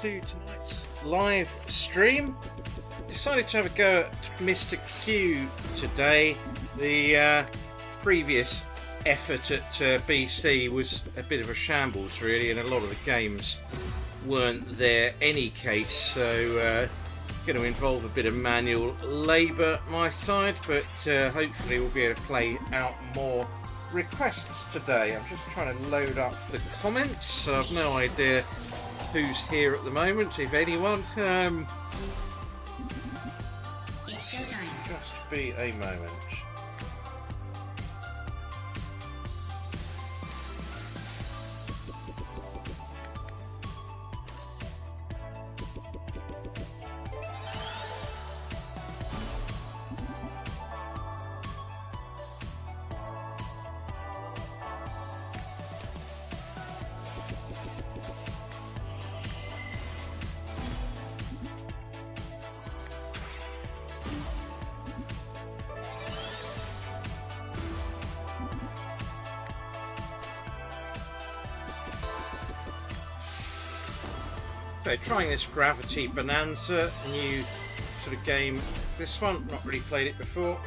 to tonight's live stream. Decided to have a go at Mr. Q today. The previous effort at BC was a bit of a shambles really, and a lot of the games weren't there any case, so going to involve a bit of manual labour my side, but hopefully we'll be able to play out more requests today. I'm just trying to load up the comments, so I've no idea who's here at the moment, if anyone. It's showtime. Just be a moment. Okay, trying this Gravity Bonanza, new sort of game. This one, not really played it before.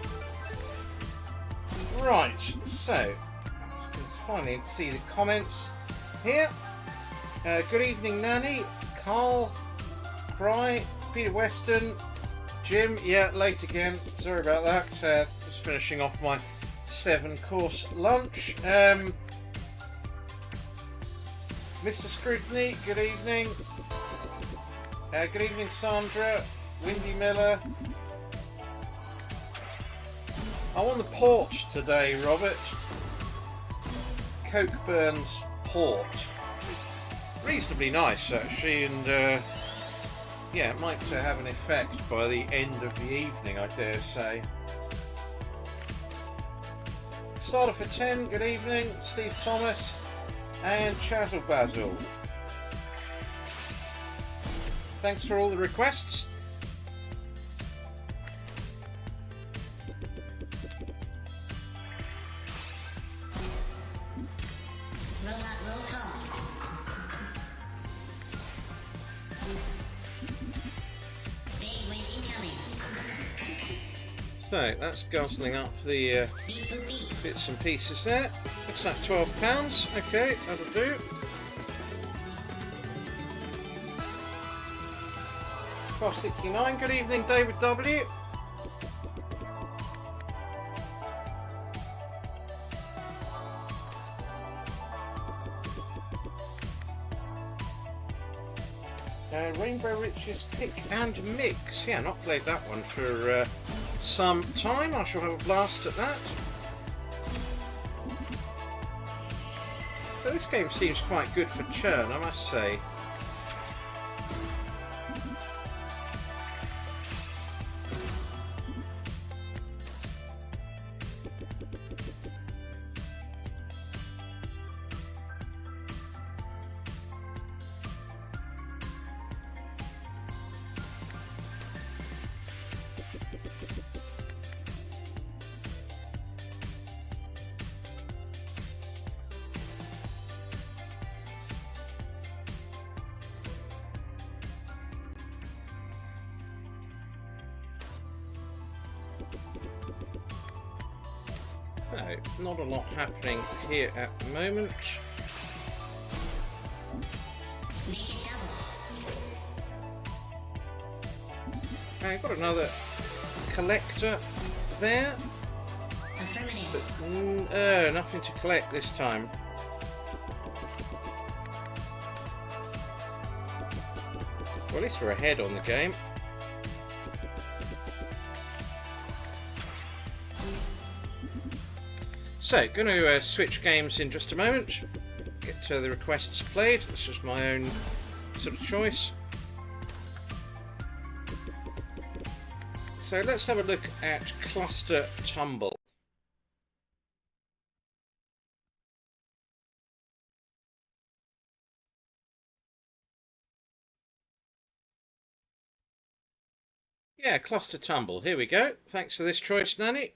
Right, so let's finally see the comments here. Good evening, Nanny, Carl, Cry, Peter Weston, Jim. Yeah, late again. Sorry about that. Just finishing off my 7-course lunch. Mr. Scrutiny, good evening. Good evening, Sandra, Windy Miller. I'm on the porch today, Robert. Cokeburns Port. It's reasonably nice, actually, and yeah, it might have an effect by the end of the evening, I dare say. Starter for 10, good evening, Steve Thomas and Chazzle Basil. Thanks for all the requests. Robot roll call. Big wind incoming. So that's guzzling up the Beep boop beep. bits and pieces there. Looks like £12. Okay, that'll do. Cost 69. Good evening, David W. Rainbow Riches Pick and Mix. Yeah, not played that one for some time. I shall have a blast at that. So this game seems quite good for churn, I must say. No, not a lot happening here at the moment. Make it double. I've got another collector there, Affirmative. but nothing to collect this time. Well, at least we're ahead on the game. So, going to switch games in just a moment. Get the requests played. This is my own sort of choice. So let's have a look at Cluster Tumble. Yeah, Cluster Tumble. Here we go. Thanks for this choice, Nanny.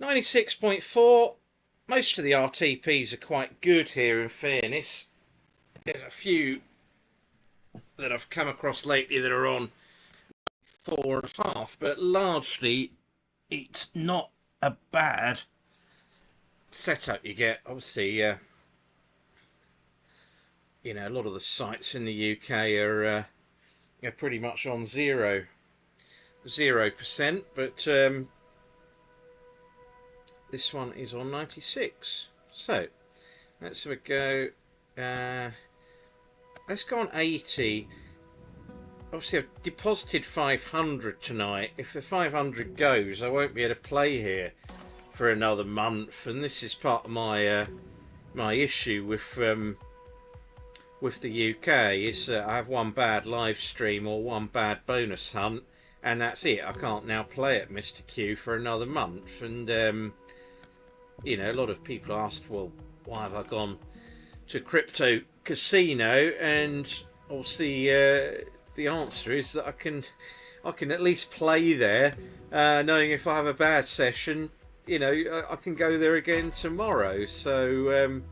96.4. Most of the RTPs are quite good here, in fairness. There's a few that I've come across lately that are on 4.5, but largely it's not a bad setup you get. Obviously, you know, a lot of the sites in the UK are pretty much on 0%, but this one is on 96. So let's have a go. Let's go on 80. Obviously, I've deposited 500 tonight. If the 500 goes, I won't be able to play here for another month, and this is part of my my issue with the UK. Is I have one bad live stream or one bad bonus hunt, and that's it. I can't now play at Mr. Q for another month, and you know, a lot of people asked, well, why have I gone to crypto casino? And obviously the answer is that I can at least play there, knowing if I have a bad session, you know, I can go there again tomorrow. So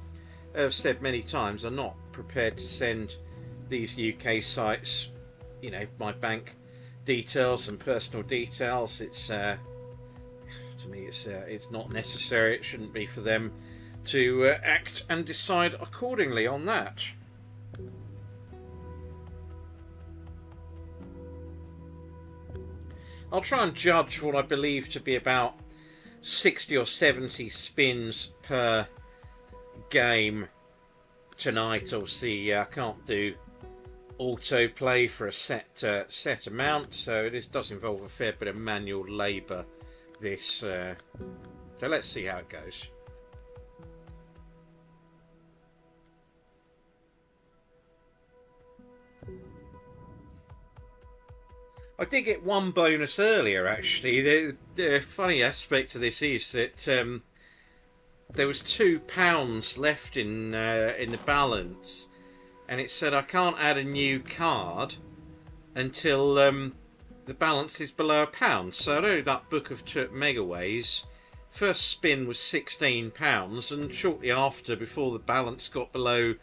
as I've said many times, I'm not prepared to send these UK sites, you know, my bank details and personal details. It's to me, it's not necessary. It shouldn't be for them to act and decide accordingly on that. I'll try and judge what I believe to be about 60 or 70 spins per game tonight. Obviously, I can't do autoplay for a set amount, so this does involve a fair bit of manual labour. This, so let's see how it goes. I did get one bonus earlier, actually. The funny aspect of this is that there was £2 left in the balance, and it said I can't add a new card until the balance is below £1. So I loaded up Book of Megaways. First spin was £16, and shortly after, before the balance got below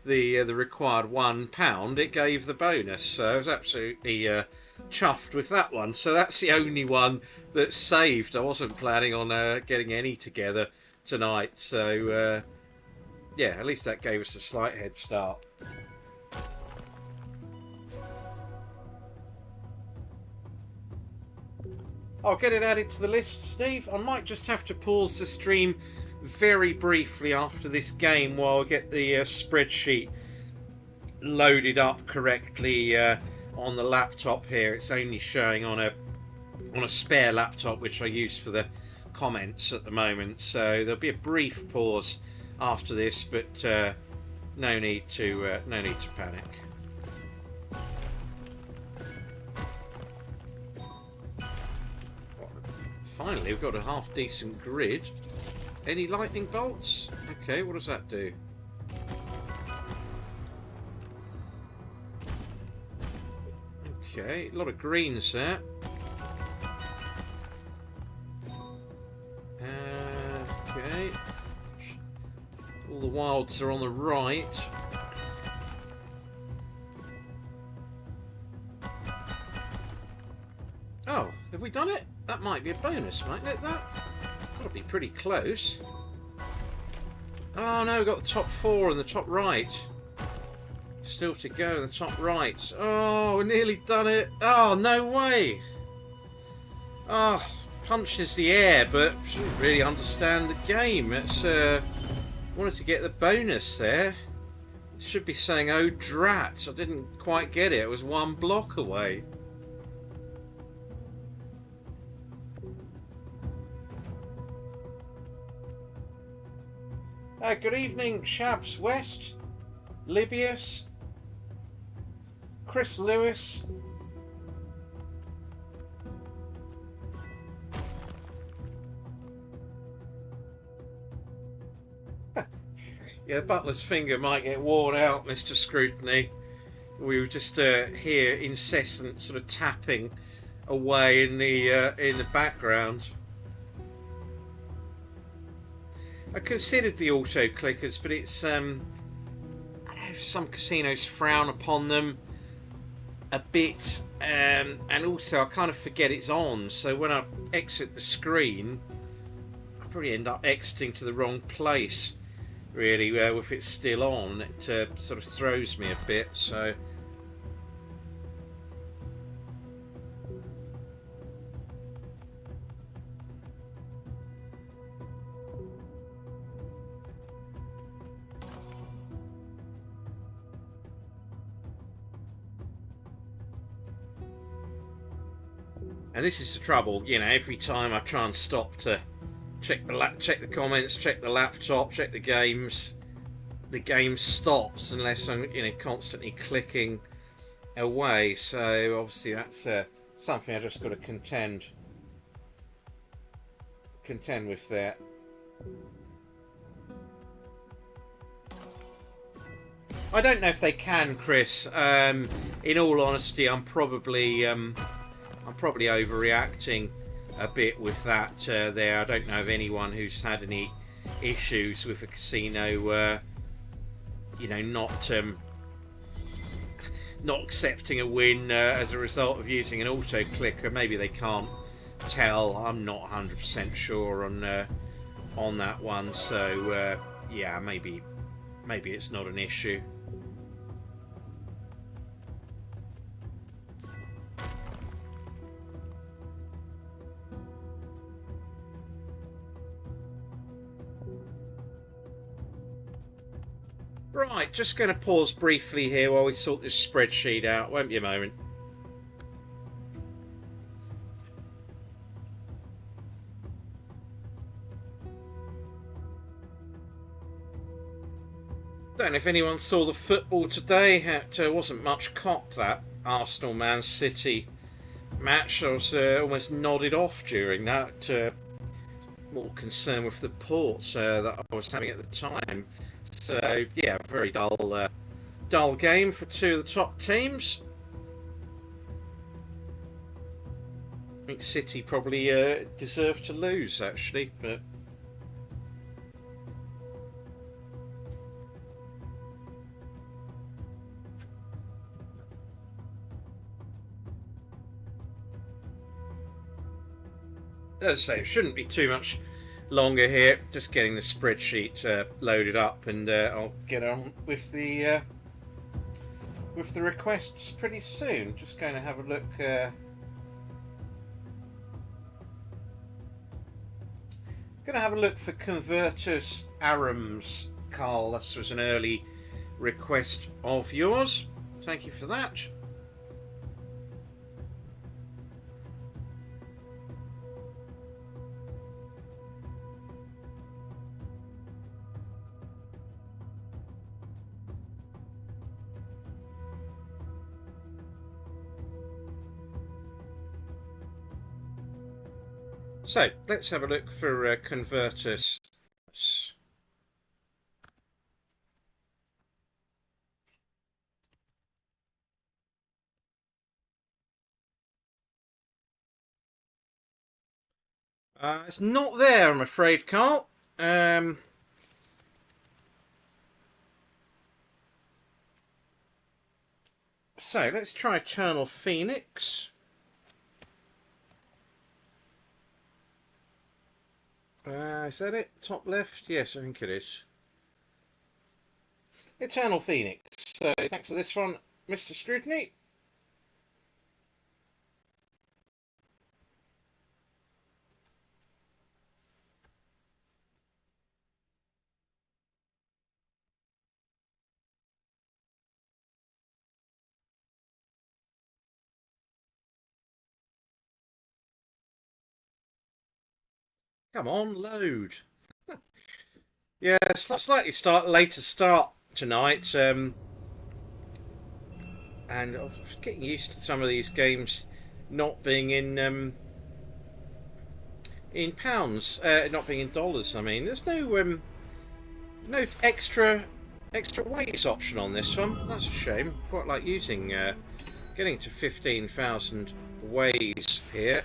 the required £1, it gave the bonus. So I was absolutely chuffed with that one. So that's the only one that's saved. I wasn't planning on getting any together tonight. So yeah, at least that gave us a slight head start. I'll get it added to the list, Steve. I might just have to pause the stream very briefly after this game while I get the spreadsheet loaded up correctly on the laptop here. It's only showing on a spare laptop which I use for the comments at the moment, so there'll be a brief pause after this, but no need to panic. Finally, we've got a half decent grid. Any lightning bolts? Okay, what does that do? Okay, a lot of greens there. Okay. All the wilds are on the right. Oh, have we done it? That might be a bonus, mightn't it? That got to be pretty close. Oh no, we've got the top 4 and the top right. Still to go in the top right. Oh, we're nearly done it. Oh, no way. Oh, punches the air, but didn't really understand the game. It's wanted to get the bonus there. It should be saying, oh drat. I didn't quite get it. It was 1 block away. Good evening, Shabs West, Libius, Chris Lewis. Yeah, Butler's finger might get worn out, Mr. Scrutiny. We were just hear incessant sort of tapping away in the background. I considered the auto clickers, but it's I know some casinos frown upon them. a bit, and also I kind of forget it's on, so when I exit the screen I probably end up exiting to the wrong place, really, if it's still on. It sort of throws me a bit, so and this is the trouble, you know, every time I try and stop to check the comments, check the laptop, check the game stops unless I'm, you know, constantly clicking away. So obviously that's something I just got to contend with there. I don't know if they can, Chris. In all honesty, I'm probably overreacting a bit with that there. I don't know of anyone who's had any issues with a casino, you know, not accepting a win as a result of using an auto clicker. Maybe they can't tell. I'm not 100% sure on that one. So yeah, maybe it's not an issue. Right, just going to pause briefly here while we sort this spreadsheet out. Won't be a moment. Don't know if anyone saw the football today. It wasn't much cop, that Arsenal-Man City match. I was almost nodded off during that. More concerned with the ports that I was having at the time. So yeah, very dull game for two of the top teams. I think City probably deserved to lose, actually, but as I say, it shouldn't be too much longer here. Just getting the spreadsheet loaded up, and I'll get on with the requests pretty soon. Just going to have a look. Going to have a look for converters ARMs, Carl. This was an early request of yours. Thank you for that. So let's have a look for converters. It's not there, I'm afraid, Carl. So let's try Eternal Phoenix. Is that it? Top left? Yes, I think it is. Eternal Phoenix. So thanks for this one, Mr. Scrutiny. Come on, load. Yeah, slightly later start tonight, and I was getting used to some of these games not being in pounds, not being in dollars. I mean, there's no extra ways option on this one. That's a shame. Quite like using getting to 15,000 ways here.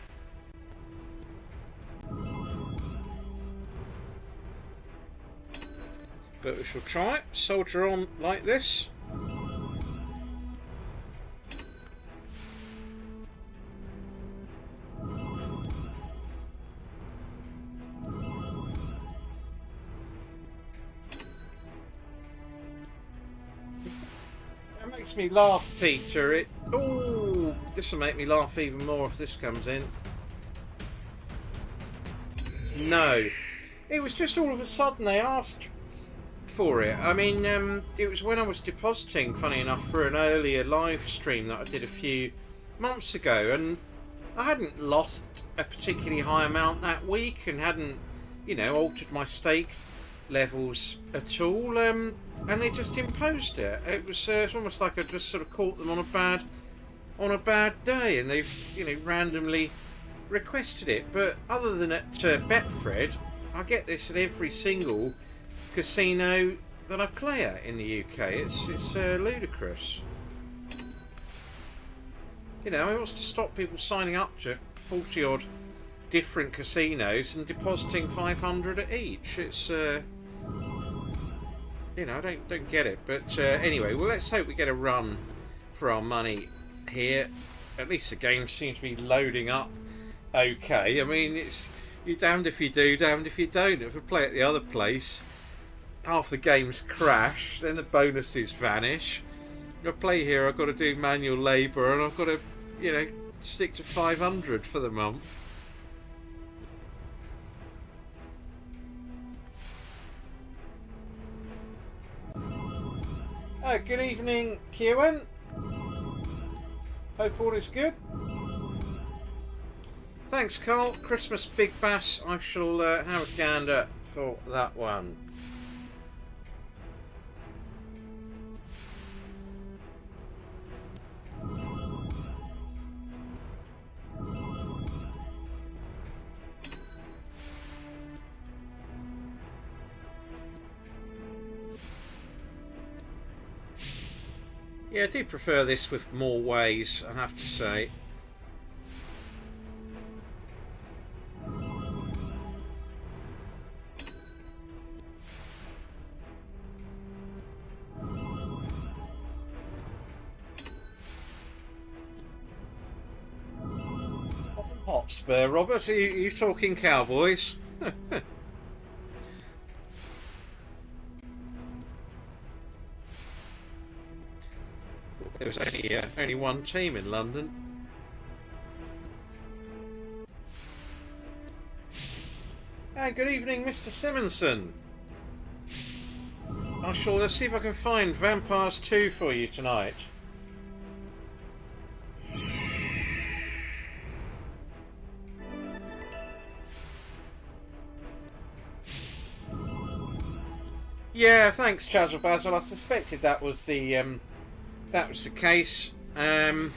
But we shall try it. Soldier on like this. makes me laugh, Peter. Ooh, this will make me laugh even more if this comes in. No. It was just all of a sudden they asked for it. I mean, it was when I was depositing, funny enough, for an earlier live stream that I did a few months ago, and I hadn't lost a particularly high amount that week and hadn't, you know, altered my stake levels at all, and they just imposed it. It was it's almost like I just sort of caught them on a bad day, and they've, you know, randomly requested it. But other than at Betfred, I get this at every single casino that I play at in the UK. It's ludicrous. You know, it wants to stop people signing up to 40 odd different casinos and depositing 500 at each. It's you know, I don't get it. But anyway, well, let's hope we get a run for our money here. At least the game seems to be loading up okay. I mean, it's you're damned if you do, damned if you don't. If I play at the other place, half the games crash, then the bonuses vanish. If I play here, I've got to do manual labour, and I've got to, you know, stick to 500 for the month. Oh, good evening, Kieran. Hope all is good. Thanks, Carl. Christmas Big Bass. I shall have a gander for that one. Yeah, I do prefer this with more ways, I have to say. Hotspur, Robert? Are you talking Cowboys? There was only one team in London. Hey, good evening, Mr. Simonson. I shall see if I can find Vampires 2 for you tonight. Yeah, thanks, Chazal Basil. I suspected that was the case. Oh,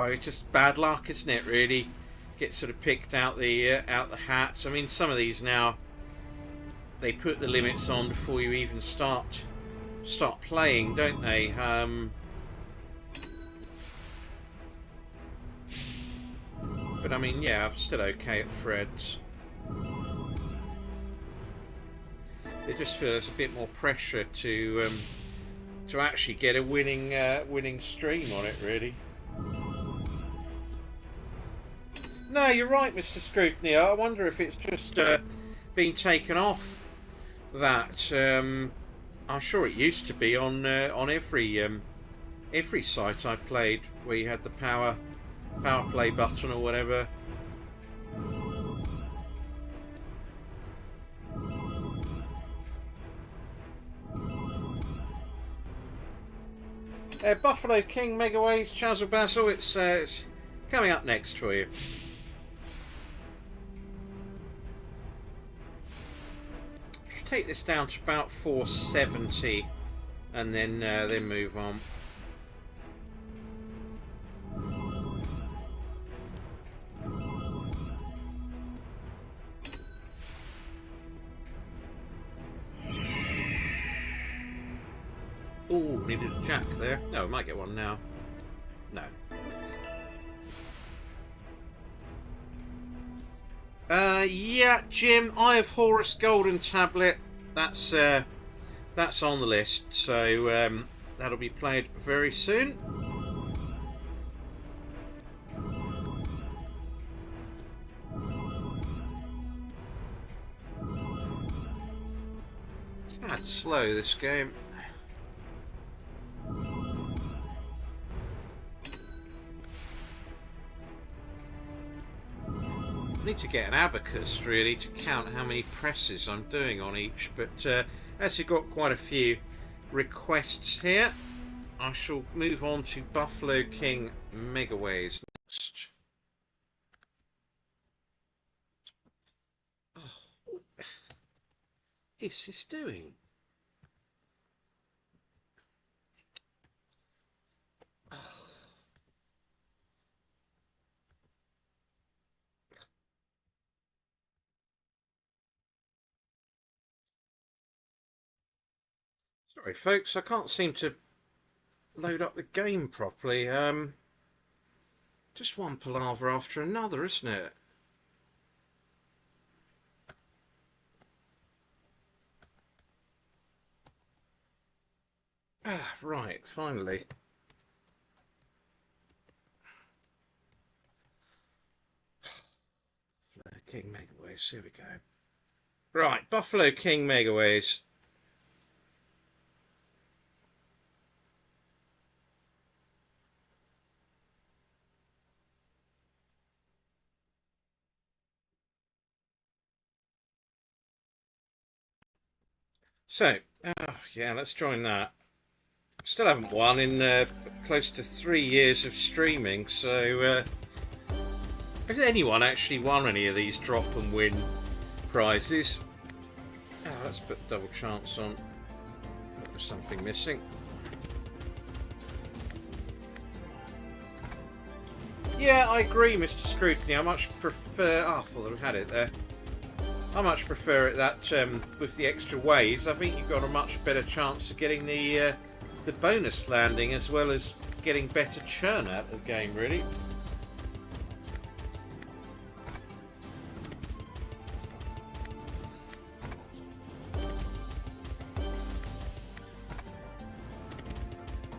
it's just bad luck, isn't it? Really, get sort of picked out the hat. I mean, some of these now they put the limits on before you even start playing, don't they? But I mean, yeah, I'm still okay at Fred's. It just feels a bit more pressure to actually get a winning stream on it, really. No, you're right, Mr. Scrutiny. I wonder if it's just been taken off that. I'm sure it used to be on every site I played where you had the power play button or whatever. Buffalo King, Megaways, Chazal Basil, it's coming up next for you. Should take this down to about 470 and then move on. Ooh, needed a jack there. No, we might get one now. No. Yeah, Jim, Eye of Horus Golden Tablet. That's on the list. So that'll be played very soon. It's slow, this game. I need to get an abacus really to count how many presses I'm doing on each, but as you've got quite a few requests here, I shall move on to Buffalo King Megaways next. Oh, what is this doing? Oh. Sorry folks, I can't seem to load up the game properly. Just one palaver after another, isn't it? Ah, right, finally. Buffalo King Megaways, here we go. Right, Buffalo King Megaways. So, yeah, let's join that. Still haven't won in close to 3 years of streaming, so has anyone actually won any of these drop and win prizes? Oh, let's put double chance on. There's something missing. Yeah, I agree, Mr. Scrutiny. I much prefer... Oh, I thought I had it there. I much prefer it that with the extra ways. I think you've got a much better chance of getting the bonus landing as well as getting better churn out of the game, really.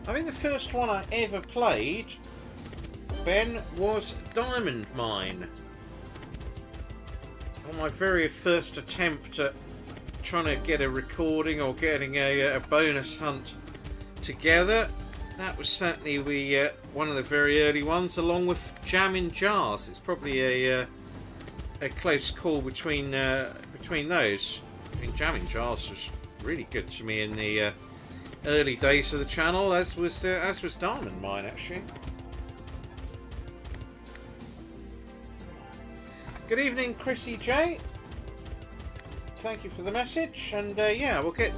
I think the first one I ever played, Ben, was Diamond Mine. On my very first attempt at trying to get a recording or getting a bonus hunt together, that was certainly one of the very early ones, along with Jam in Jars. It's probably a close call between those. I mean, Jam in Jars was really good to me in the early days of the channel, as was Diamond Mine actually. Good evening, Chrissy J. Thank you for the message, and yeah, we'll get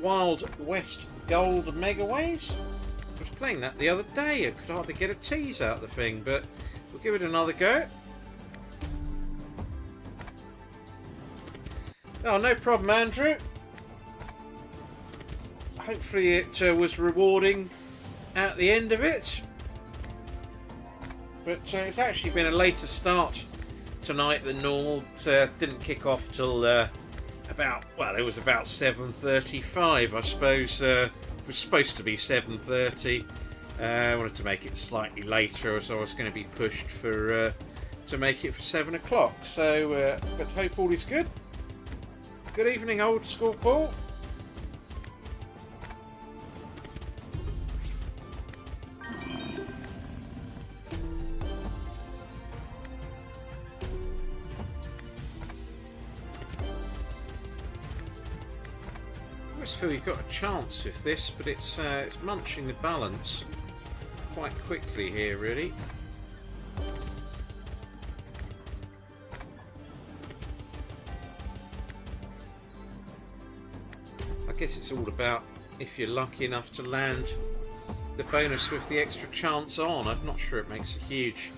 Wild West Gold Megaways. I was playing that the other day. I could hardly get a tease out of the thing, but we'll give it another go. Oh, no problem, Andrew. Hopefully it was rewarding at the end of it. But it's actually been a later start tonight than normal. Didn't kick off till about 7:35, I suppose. It was supposed to be 7:30. I wanted to make it slightly later, as I was going to be pushed for to make it for 7 o'clock. So, but hope all is good. Good evening, old school Paul. I feel you've got a chance with this, but it's munching the balance quite quickly here, really. I guess it's all about if you're lucky enough to land the bonus with the extra chance on. I'm not sure it makes a huge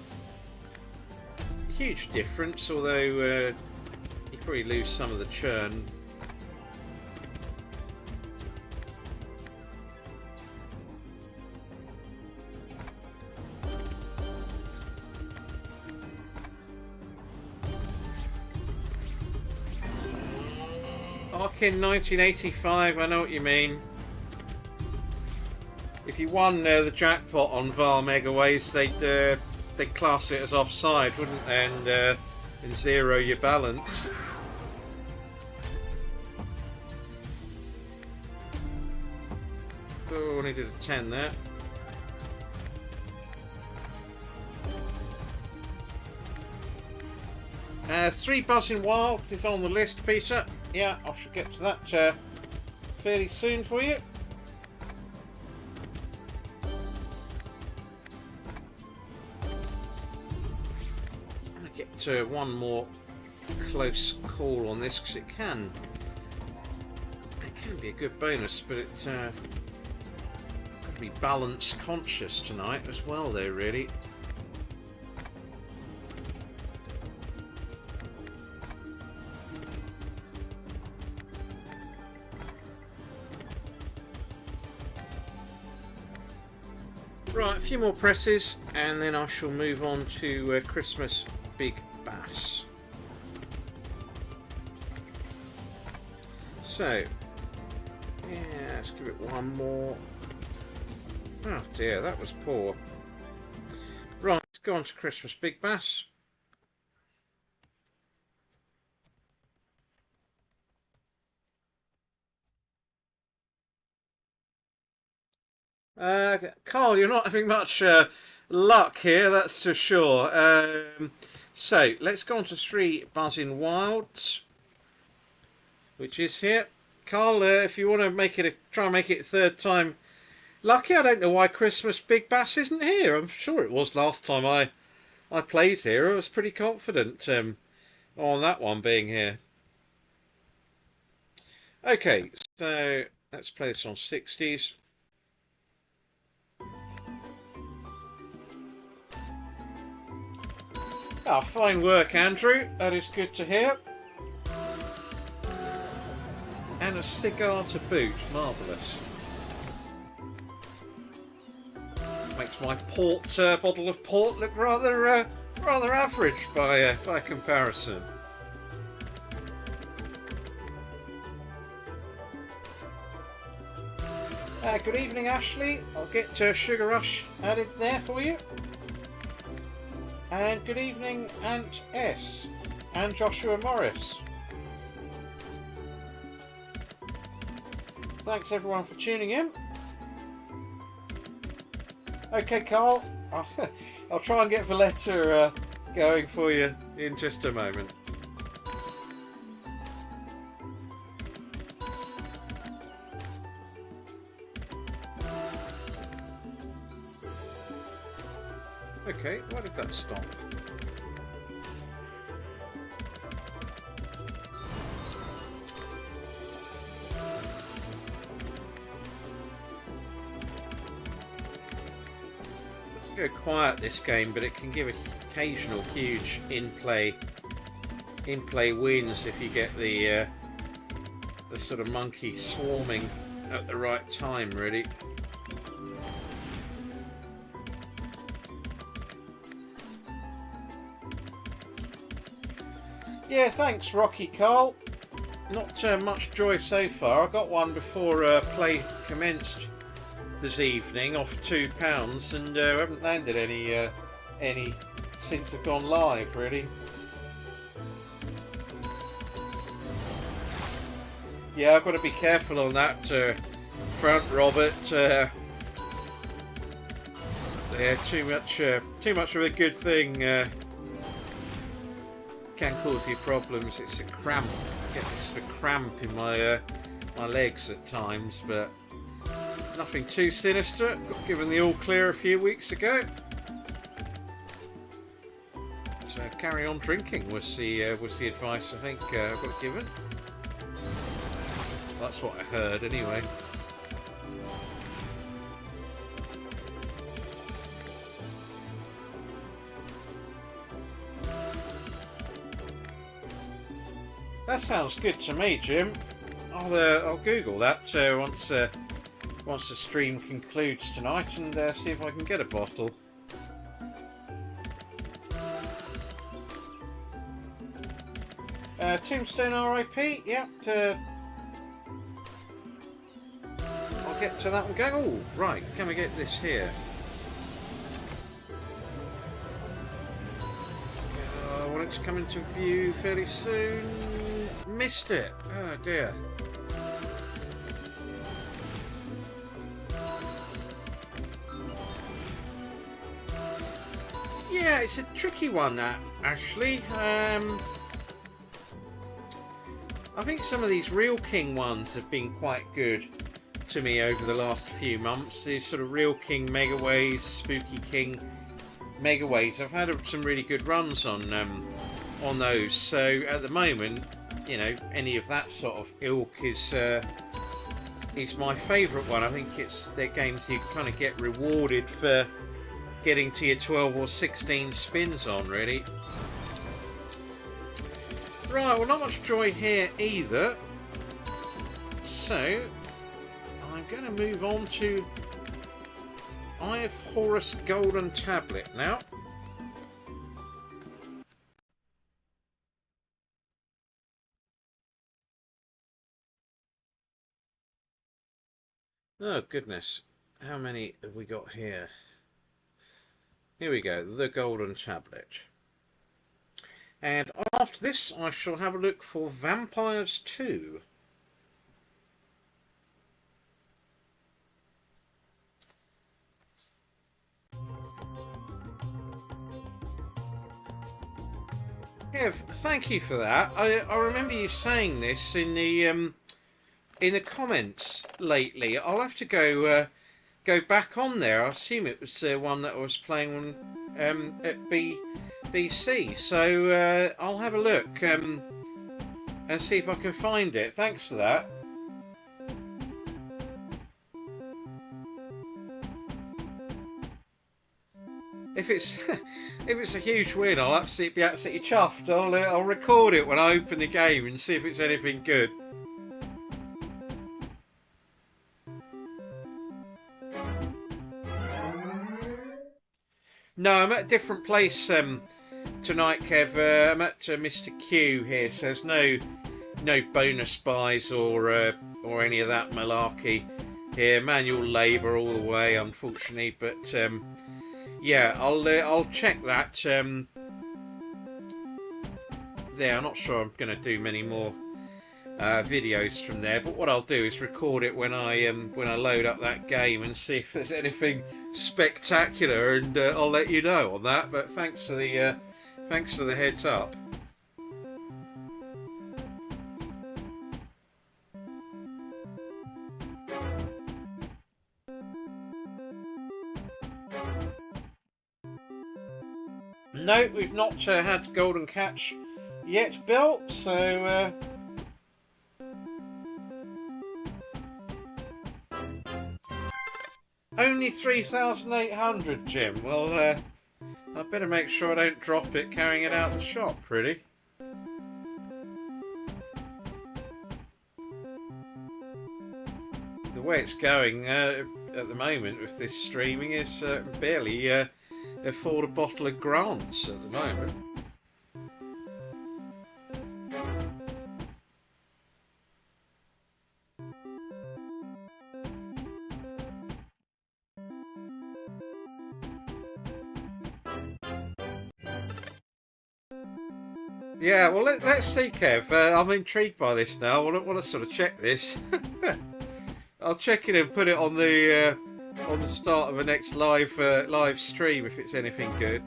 difference, although you probably lose some of the churn. In 1985, I know what you mean. If you won the jackpot on VAR Megaways, they'd class it as offside, wouldn't they? And zero your balance. Oh, only did a 10 there. 3 Buzzing Wilds is on the list, Peter. Yeah, I should get to that fairly soon for you. I'm going to get to one more close call on this because it can be a good bonus, but it's got to be balance conscious tonight as well, though, really. Right, a few more presses and then I shall move on to Christmas Big Bass. So, yeah, let's give it one more. Oh dear, that was poor. Right, let's go on to Christmas Big Bass. Carl, you're not having much luck here, that's for sure. So, let's go on to 3 Buzzing Wilds, which is here. Carl, if you want to try and make it a third time lucky, I don't know why Christmas Big Bass isn't here. I'm sure it was last time I played here. I was pretty confident on that one being here. Okay, so let's play this on 60s. Oh, fine work, Andrew. That is good to hear. And a cigar to boot. Marvellous. Makes my bottle of port look rather average by comparison. Good evening, Ashley. I'll get Sugar Rush added there for you. And good evening, Ant S. and Joshua Morris. Thanks everyone for tuning in. Okay, Carl, I'll try and get Valletta going for you in just a moment. Okay, why did that stop? Let's go quiet this game, but it can give occasional huge in-play wins if you get the sort of monkey swarming at the right time, really. Yeah, thanks, Rocky Carl. Not much joy so far. I got one before play commenced this evening off £2, and haven't landed any since I've gone live, really. Yeah, I've got to be careful on that front, Robert. Yeah, too much of a good thing. Can cause you problems. It's a cramp. I get this sort of cramp in my legs at times, but nothing too sinister. Got given the all clear a few weeks ago. So carry on drinking was the advice I think I got given. That's what I heard anyway. That sounds good to me, Jim. I'll Google that once the stream concludes tonight and see if I can get a bottle. Tombstone RIP. Yep. I'll get to that one going. Oh, right. Can we get this here? I want it to come into view fairly soon. Missed it. Oh dear. Yeah, it's a tricky one, that Ashley. I think some of these Real King ones have been quite good to me over the last few months. These sort of Real King Megaways, Spooky King Megaways. I've had some really good runs on those. So at the moment, you know, any of that sort of ilk is my favourite one. I think they're games you kind of get rewarded for getting to your 12 or 16 spins on, really. Right, well, not much joy here either. So I'm going to move on to Eye of Horus Golden Tablet now. Oh goodness, how many have we got here? Here we go, the Golden Tablet. And after this I shall have a look for Vampires 2. Kev, thank you for that. I remember you saying this in the comments lately. I'll have to go back on there. I assume it was one that I was playing on at BC. So I'll have a look and see if I can find it. Thanks for that. If it's a huge win, I'll be absolutely chuffed. I'll record it when I open the game and see if it's anything good. No, I'm at a different place tonight, Kev. I'm at Mr. Q here, so there's no bonus buys or any of that malarkey here. Manual labour all the way, unfortunately, but. Yeah, I'll check that. There, I'm not sure I'm going to do many more videos from there, but what I'll do is record it when I load up that game and see if there's anything spectacular, and I'll let you know on that. But thanks for the heads up. No, we've not had Golden Catch yet built, so only 3,800, Jim. Well, I better make sure I don't drop it carrying it out the shop, really. The way it's going at the moment with this streaming is barely afford a bottle of Grants at the moment. Yeah, well, let's see, Kev. I'm intrigued by this now. I want to sort of check this. I'll check it and put it on the start of the next live stream if it's anything good.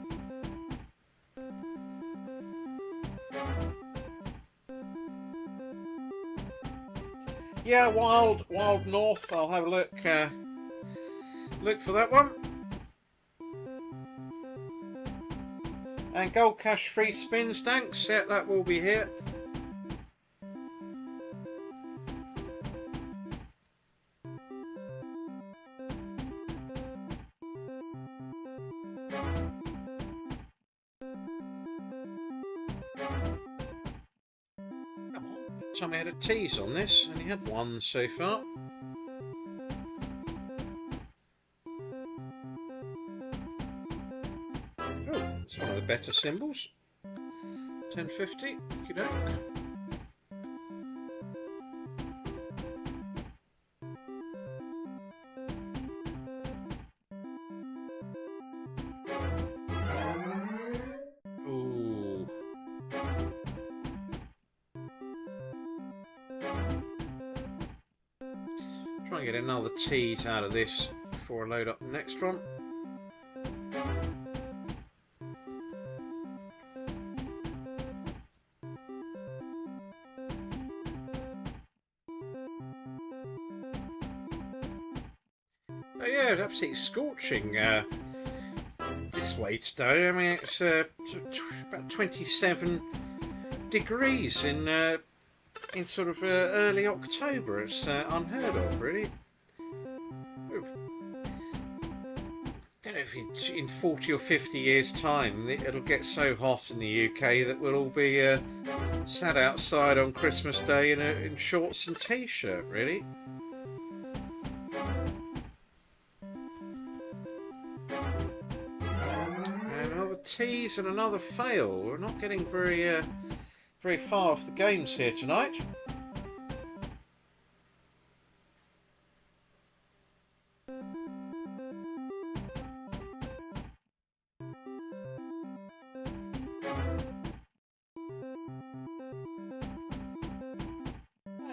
Yeah, Wild North. I'll have a look for that one. And Gold Cash free spins, thanks. Yeah, that will be here. Time I had a tease on this, only had one so far. Oh, it's one of the better symbols. 1050, okey-doke. Try and get another tease out of this before I load up the next one. Oh yeah, absolutely scorching this way today. I mean, it's about 27 degrees in sort of early October. It's unheard of, really. I don't know if in 40 or 50 years' time it'll get so hot in the UK that we'll all be sat outside on Christmas Day in shorts and t-shirt, really. And another tease and another fail. We're not getting very far off the games here tonight.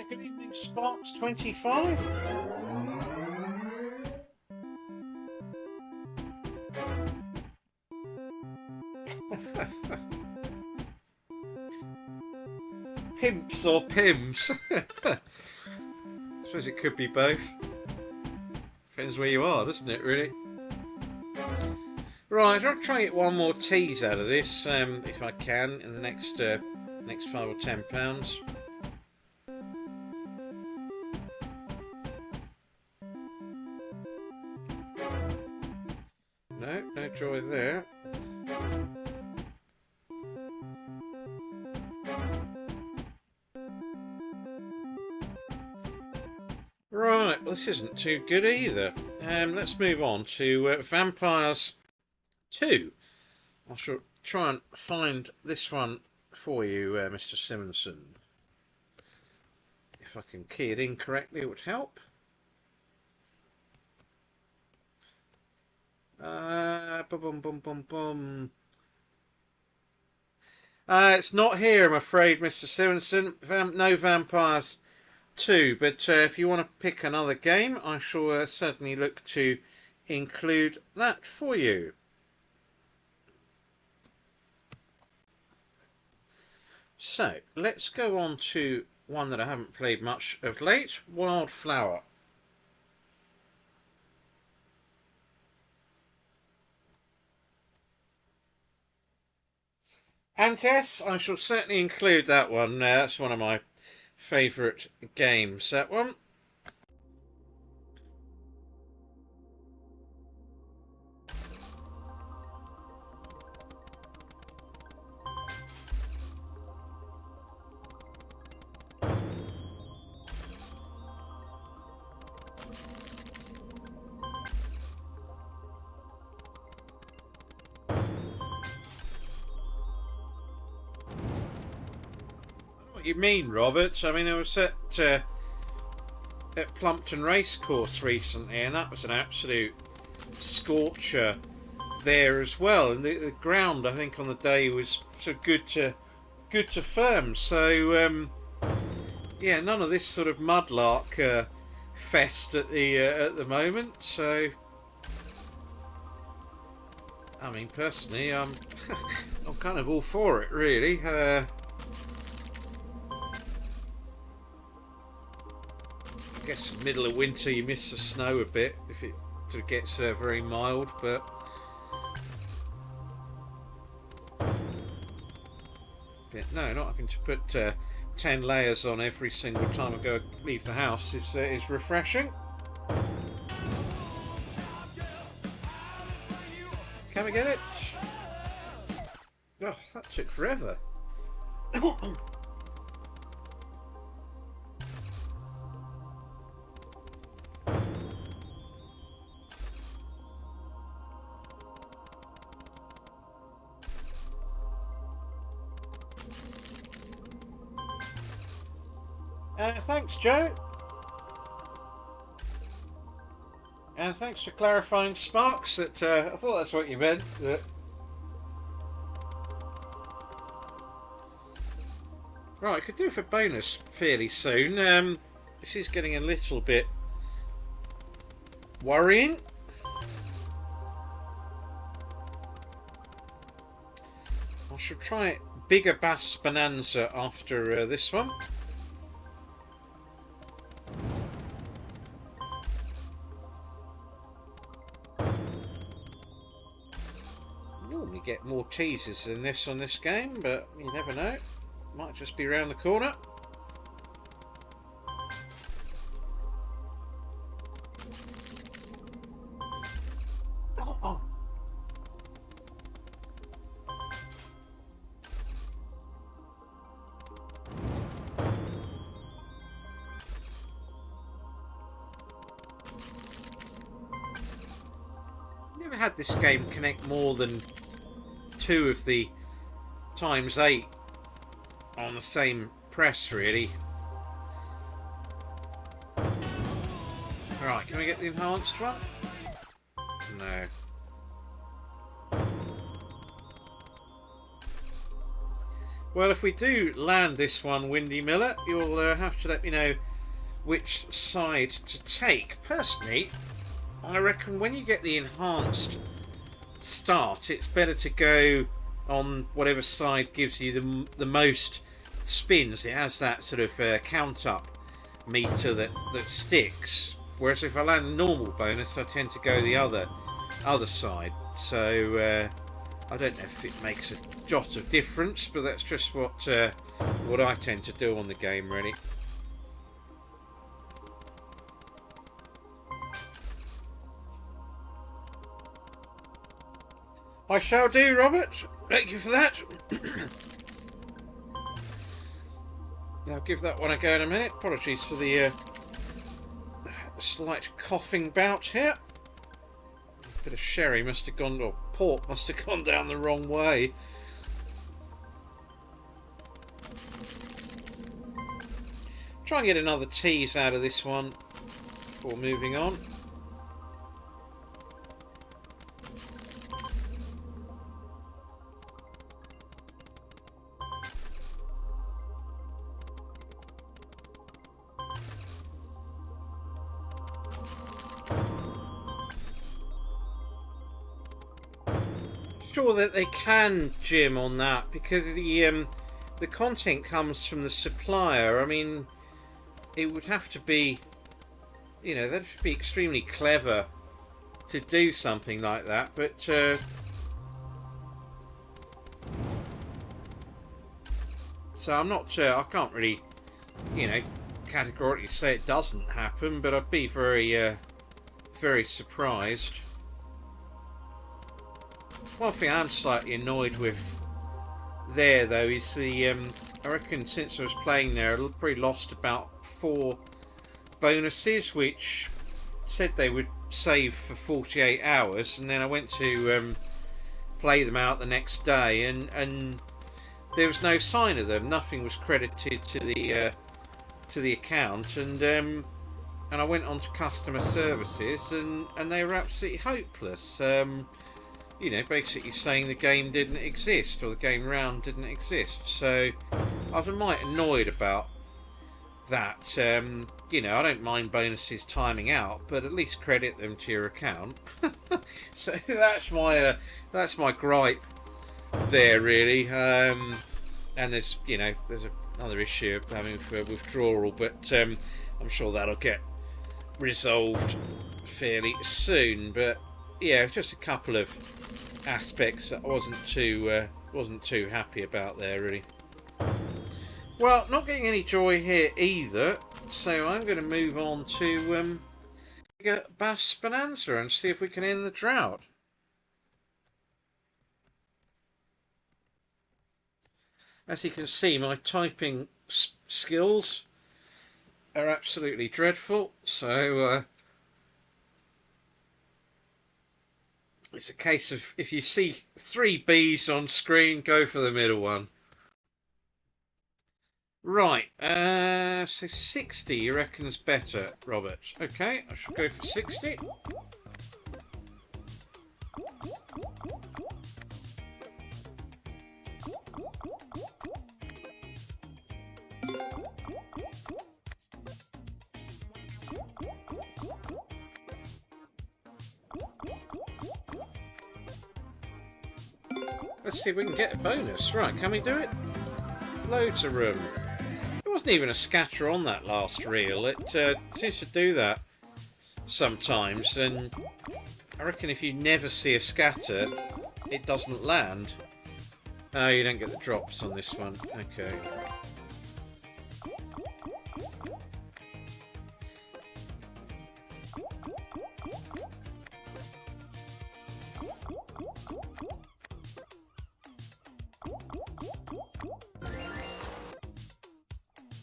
Good evening, Sparks 25. Pimps or pims? I suppose it could be both. Depends where you are, doesn't it, really? Right, I'll try and get one more tease out of this, if I can, in the next £5 or £10. No joy there. Right, well, this isn't too good either. Let's move on to Vampires 2. I shall try and find this one for you, Mr. Simonson. If I can key it in correctly, it would help. It's not here, I'm afraid, Mr. Simonson. No Vampires 2, but if you want to pick another game, I shall certainly look to include that for you. So, let's go on to one that I haven't played much of late, Wildflower. And yes, I shall certainly include that one. That's one of my favourite games, that one. What you mean, Robert? I mean, I was at Plumpton Racecourse recently, and that was an absolute scorcher there as well. And the ground, I think, on the day was sort of good to firm. So yeah, none of this sort of mudlark fest at the moment. So I mean, personally, I'm kind of all for it, really. I guess middle of winter you miss the snow a bit if it sort of gets very mild, but no, not having to put 10 layers on every single time I leave the house is refreshing. Can we get it? Oh, that took forever. Thanks, Joe. And thanks for clarifying, Sparks, that I thought that's what you meant. Right, I could do for bonus fairly soon. This is getting a little bit worrying. I shall try Bigger Bass Bonanza after this one. normally get more teasers than this on this game, but you never know. Might just be around the corner. Never had this game connect more than 2 of the ×8 on the same press, really. Right, can we get the enhanced one? No. Well, if we do land this one, Windy Miller, you'll have to let me know which side to take. Personally, I reckon when you get the enhanced start, it's better to go on whatever side gives you the most spins. It has that sort of count up meter that sticks. Whereas if I land a normal bonus, I tend to go the other side. So I don't know if it makes a jot of difference, but that's just what I tend to do on the game, really. I shall do, Robert. Thank you for that. I'll give that one a go in a minute. Apologies for the slight coughing bout here. A bit of sherry must have gone, or port must have gone down the wrong way. Try and get another tease out of this one before moving on. Sure that they can Jim on that, because the content comes from the supplier. I mean, it would have to be, you know, that would be extremely clever to do something like that, but so I'm not sure. I can't really, you know, categorically say it doesn't happen, but I'd be very very surprised. One thing I'm slightly annoyed with there, though, is the I reckon since I was playing there, I probably lost about 4 bonuses, which said they would save for 48 hours, and then I went to play them out the next day, and there was no sign of them. Nothing was credited to the account, and I went on to customer services, and they were absolutely hopeless. You know, basically saying the game didn't exist, or the game round didn't exist. So I was a mite annoyed about that. You know, I don't mind bonuses timing out, but at least credit them to your account. So that's my gripe there, really. And there's, you know, there's another issue of having for withdrawal, but I'm sure that'll get resolved fairly soon. But yeah, just a couple of aspects that I wasn't too happy about there, really. Well, not getting any joy here either, so I'm going to move on to Bass Bonanza and see if we can end the drought. As you can see, my typing skills are absolutely dreadful, so it's a case of, if you see 3 B's on screen, go for the middle one. Right, so 60 you reckon's better, Robert. Okay, I shall go for 60. Let's see if we can get a bonus. Right, can we do it? Loads of room. There wasn't even a scatter on that last reel. It seems to do that sometimes, and I reckon if you never see a scatter, it doesn't land. Oh, you don't get the drops on this one. Okay.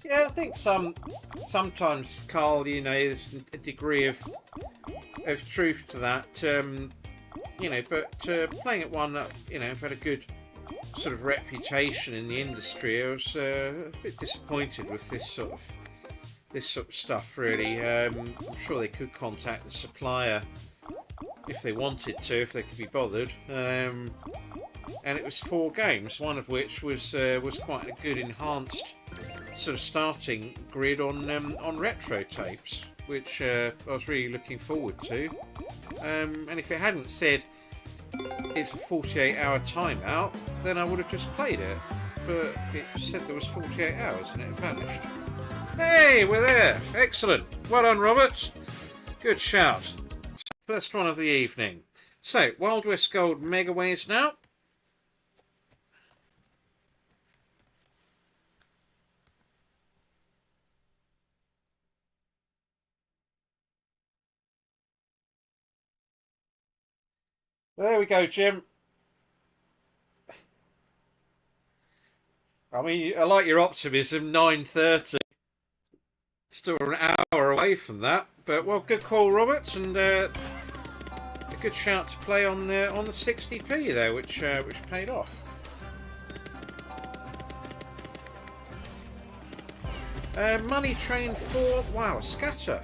Yeah, I think sometimes, Carl, you know, there's a degree of truth to that. You know, but playing at one that, you know, had a good sort of reputation in the industry, I was a bit disappointed with this sort of stuff. Really, I'm sure they could contact the supplier if they wanted to, if they could be bothered. And it was 4 games, one of which was quite a good enhanced sort of starting grid on retro tapes, which I was really looking forward to. And if it hadn't said it's a 48-hour timeout, then I would have just played it. But it said there was 48 hours and it vanished. Hey, we're there! Excellent! Well done, Robert! Good shout. First one of the evening. So, Wild West Gold Megaways now. There we go, Jim. I mean, I like your optimism. 9:30. Still an hour away from that, but well, good call, Robert, and a good shout to play on the 60p there, which paid off. Money Train 4. Wow, scatter.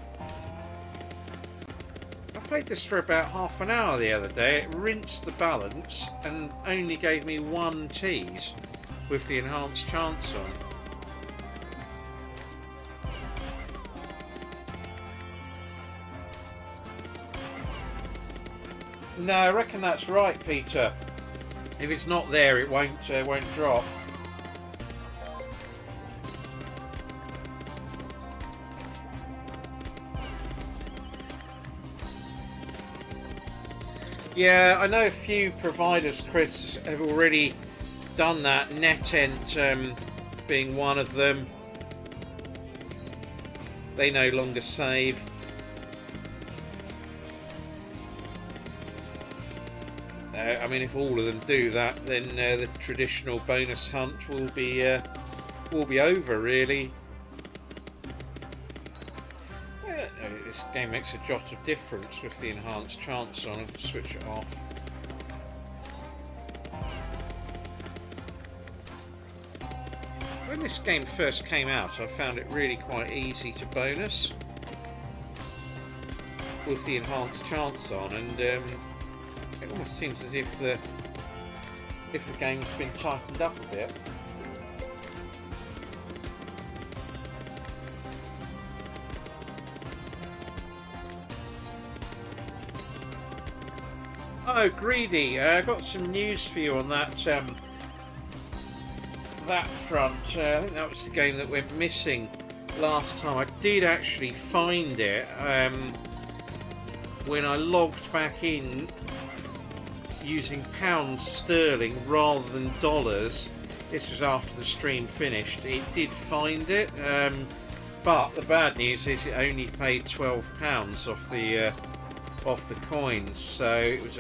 I played this for about half an hour the other day. It rinsed the balance and only gave me 1 tease with the enhanced chance on. No, I reckon that's right, Peter. If it's not there, it won't drop. Yeah, I know a few providers, Chris, have already done that. NetEnt being one of them. They no longer save. I mean, if all of them do that, then the traditional bonus hunt will be over, really. This game makes a jot of difference with the enhanced chance on it. Switch it off. When this game first came out, I found it really quite easy to bonus with the enhanced chance on, and it almost seems as if the game's been tightened up a bit. Oh, Greedy, I got some news for you on that that front. I think that was the game that went missing last time. I did actually find it when I logged back in using pounds sterling rather than dollars. This was after the stream finished. It did find it, but the bad news is it only paid £12 off the coins, so it was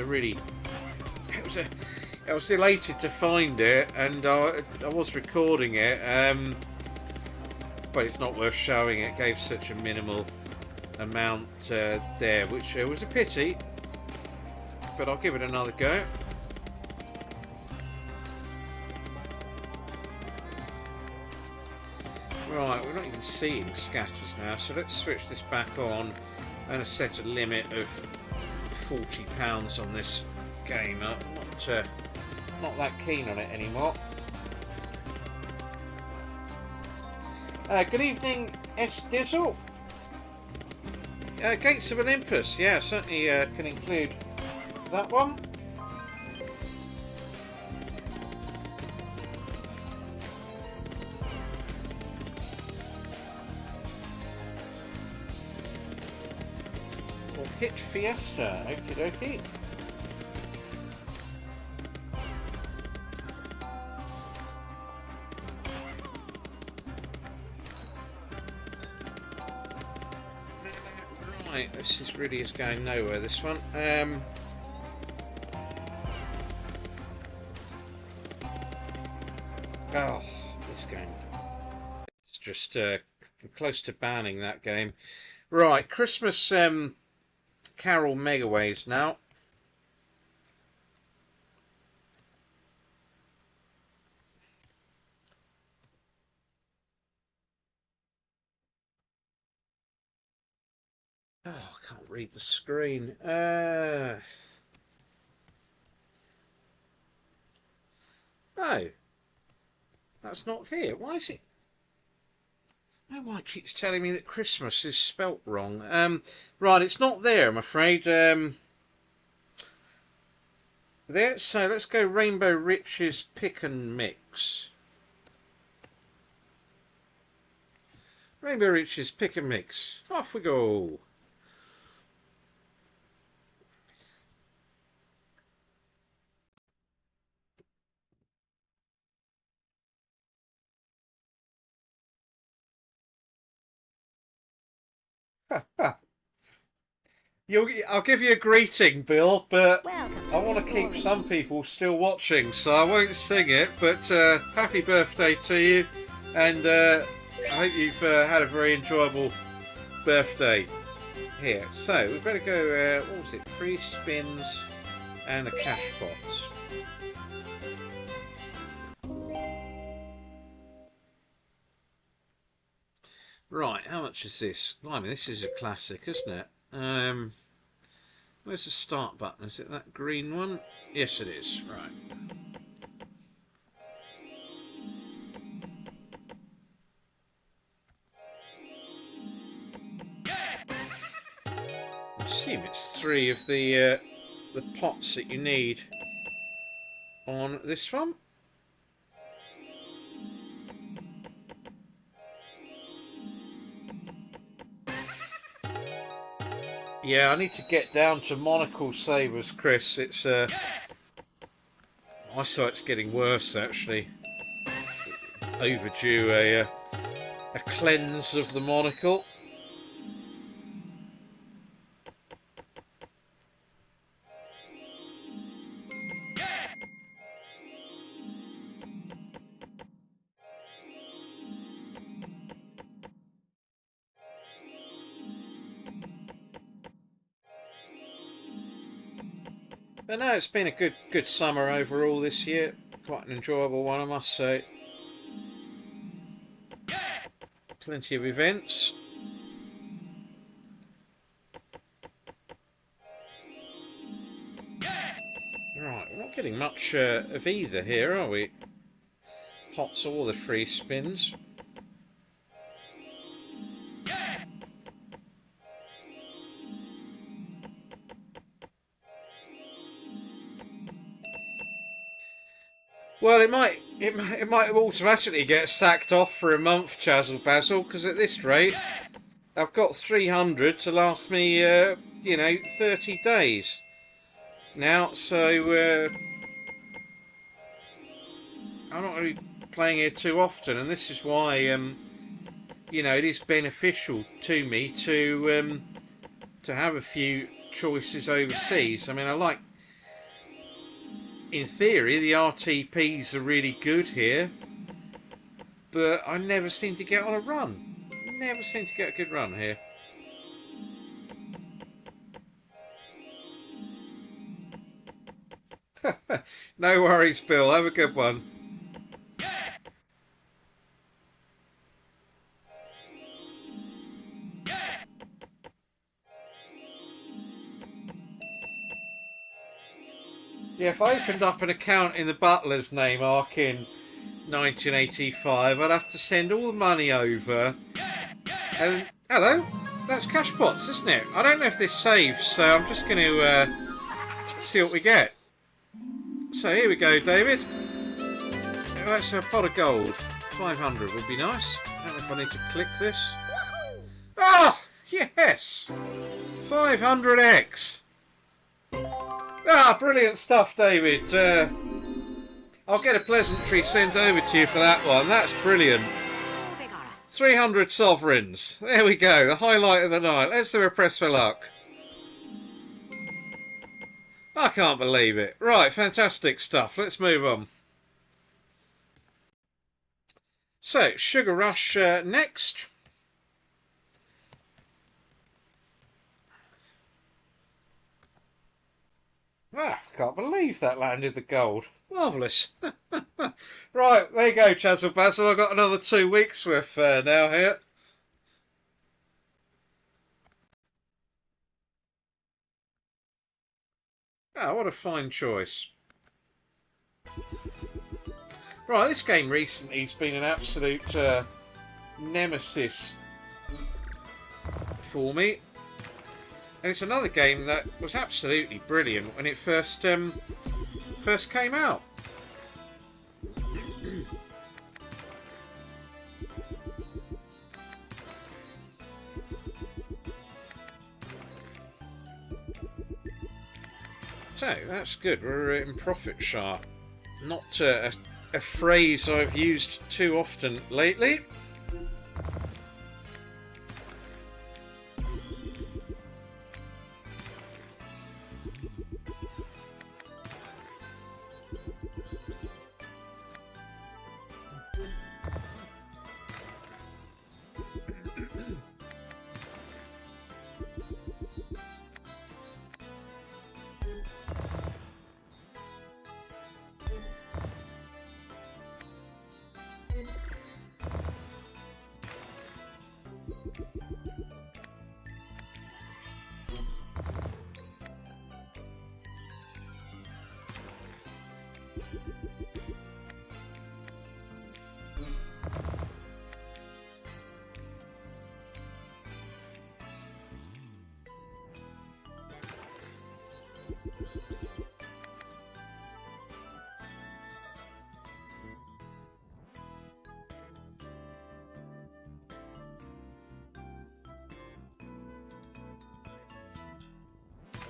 I was elated to find it, and I was recording it, but it's not worth showing. It gave such a minimal amount there, which was a pity, but I'll give it another go. Right, we're not even seeing scatters now, so let's switch this back on. I'm going to set a limit of £40 on this game. I'm not that keen on it anymore. Good evening, S. Dizzle. Gates of Olympus, yeah, certainly can include that one. Hit Fiesta, okie dokie. Right, this is really is going nowhere, this one. Oh, this game. It's just close to banning that game. Right, Christmas Carol Megaways now. Oh, I can't read the screen. Oh. That's not here. Why is it? My wife keeps telling me that Christmas is spelt wrong. Right, it's not there, I'm afraid. There, so let's go Rainbow Riches Pick and Mix. Rainbow Riches Pick and Mix. Off we go. I'll give you a greeting, Bill, but I want to keep some people still watching, so I won't sing it. But happy birthday to you, and I hope you've had a very enjoyable birthday here. So we better go. What was it? 3 spins and a cash box. Right, how much is this? I mean, this is a classic, isn't it? Where's the start button? Is it that green one? Yes, it is. Right. I assume it's 3 of the pots that you need on this one. My I need to get down to monocle savers, Chris. It's my sight's getting worse actually. Overdue a cleanse of the monocle. But no, it's been a good summer overall this year. Quite an enjoyable one, I must say. Plenty of events. Right, we're not getting much of either here, are we? Pots all the free spins. Well, it might automatically get sacked off for a month, Chazzle Bazzle, because at this rate, I've got 300 to last me, 30 days now. So I'm not really playing here too often, and this is why, it is beneficial to me to have a few choices overseas. I mean, I like. In theory, the RTPs are really good here, but I never seem to get on a run. Never seem to get a good run here. No worries, Bill. Have a good one. Yeah, if I opened up an account in the Butler's name arc in 1985, I'd have to send all the money over. And hello, that's cash pots, isn't it? I don't know if this saves, so I'm just going to see what we get. So here we go, David. That's a pot of gold. 500 would be nice. I don't know if I need to click this. Ah, yes, 500x. Ah, brilliant stuff, David. I'll get a pleasantry sent over to you for that one. That's brilliant. 300 sovereigns. There we go. The highlight of the night. Let's do a press for luck. I can't believe it. Right, fantastic stuff. Let's move on. So, Sugar Rush next. Ah, can't believe that landed the gold. Marvellous. Right, there you go, Chazzle Basil. I've got another 2 weeks worth now here. Ah, what a fine choice. Right, this game recently has been an absolute nemesis for me. And it's another game that was absolutely brilliant when it first came out. So, that's good. We're in profit sharp. Not a phrase I've used too often lately.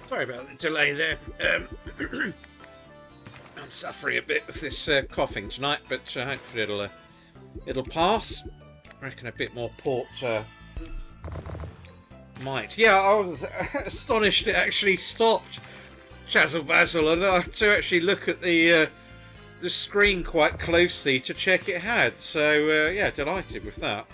Sorry about the delay there. I'm suffering a bit with this coughing tonight, but hopefully it'll pass. I reckon a bit more port might. Yeah, I was astonished it actually stopped, Chazzle Basil, and I had to actually look at the screen quite closely to check it had. So yeah, delighted with that.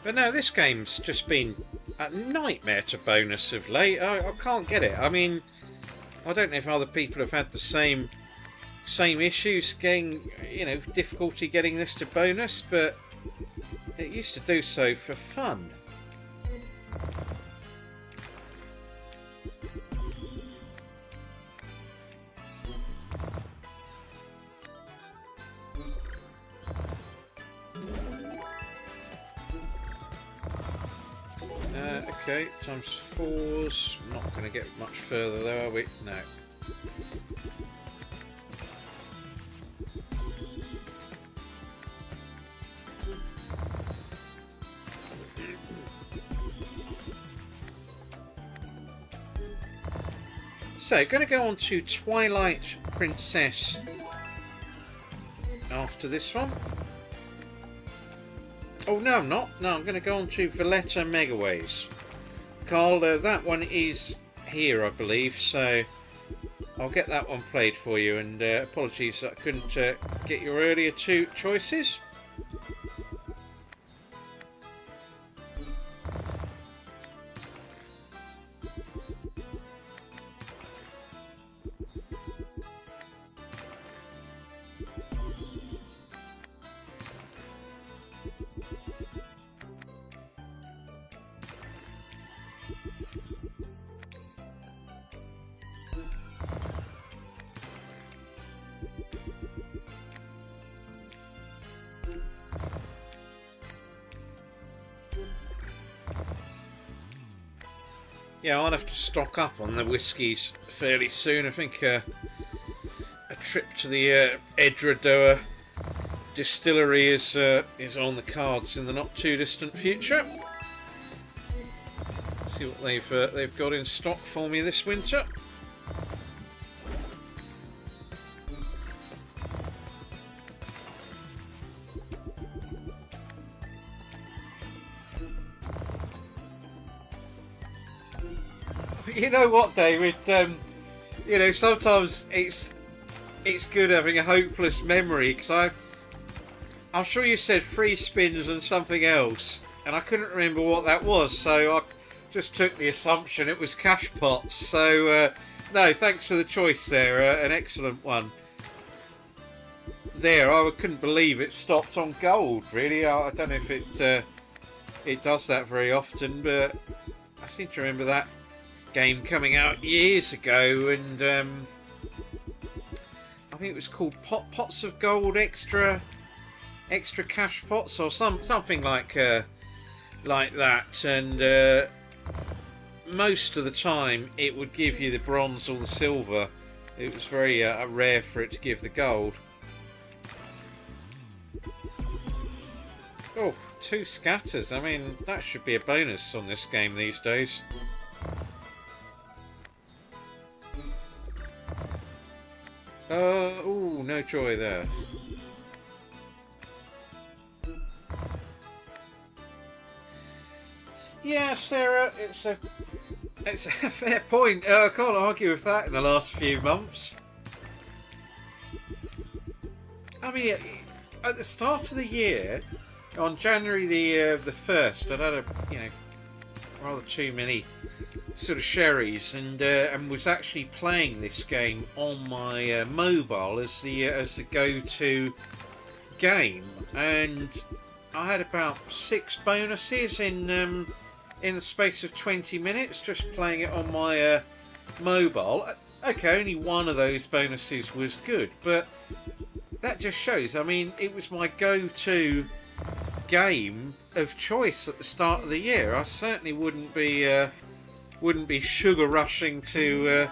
But no, this game's just been a nightmare to bonus of late. I can't get it. I mean, I don't know if other people have had the same issues getting, difficulty getting this to bonus, but it used to do so for fun. Okay, times 4s. Not going to get much further though, are we? No. So, going to go on to Twilight Princess after this one. Oh, no, I'm not. No, I'm going to go on to Valletta Megaways. Carl, that one is here, I believe, so I'll get that one played for you, and apologies that I couldn't get your earlier 2 choices. Yeah, I'll have to stock up on the whiskies fairly soon. I think a trip to the Edradour distillery is on the cards in the not too distant future. See what they've got in stock for me this winter. You know what, David? You know, sometimes it's good having a hopeless memory, because I'm sure you said free spins and something else, and I couldn't remember what that was, so I just took the assumption it was cash pots. So no, thanks for the choice there. An excellent one. There, I couldn't believe it stopped on gold. Really, I don't know if it does that very often, but I seem to remember that game coming out years ago, and I think it was called Pots of Gold Extra Cash Pots, or something like that. And most of the time, it would give you the bronze or the silver. It was very rare for it to give the gold. Oh, 2 scatters. I mean, that should be a bonus on this game these days. Oh, no joy there. Yeah, Sarah, it's a fair point. I can't argue with that in the last few months. I mean, at the start of the year, on January the 1st, I'd had rather too many sort of sherries, and was actually playing this game on my mobile as the go-to game, and I had about 6 bonuses in the space of 20 minutes just playing it on my mobile. Okay, only one of those bonuses was good, but that just shows. I mean, it was my go-to game of choice at the start of the year. I certainly wouldn't be sugar rushing to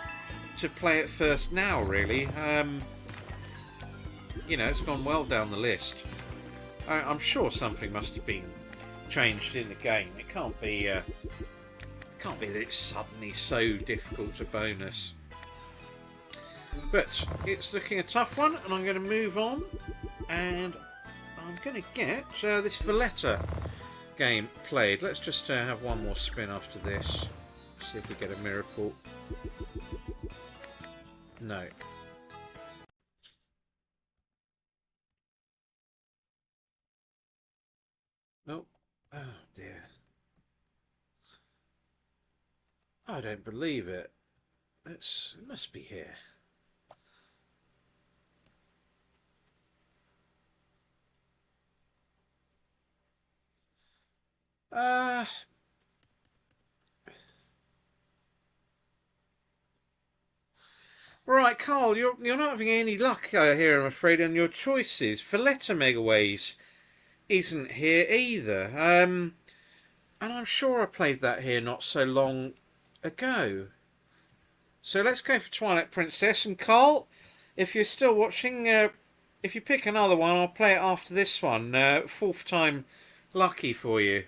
play it first now, really. You know, it's gone well down the list. I'm sure something must have been changed in the game. It can't be that it's suddenly so difficult to bonus. But it's looking a tough one, and I'm going to move on, and I'm going to get this Valletta game played. Let's just have one more spin after this. See if we get a miracle. No. Nope. Oh dear. I don't believe it. It must be here. Right, Carl, you're not having any luck here, I'm afraid, on your choices. Valletta Megaways isn't here either. And I'm sure I played that here not so long ago. So let's go for Twilight Princess. And Carl, if you're still watching, if you pick another one, I'll play it after this one. 4th time lucky for you.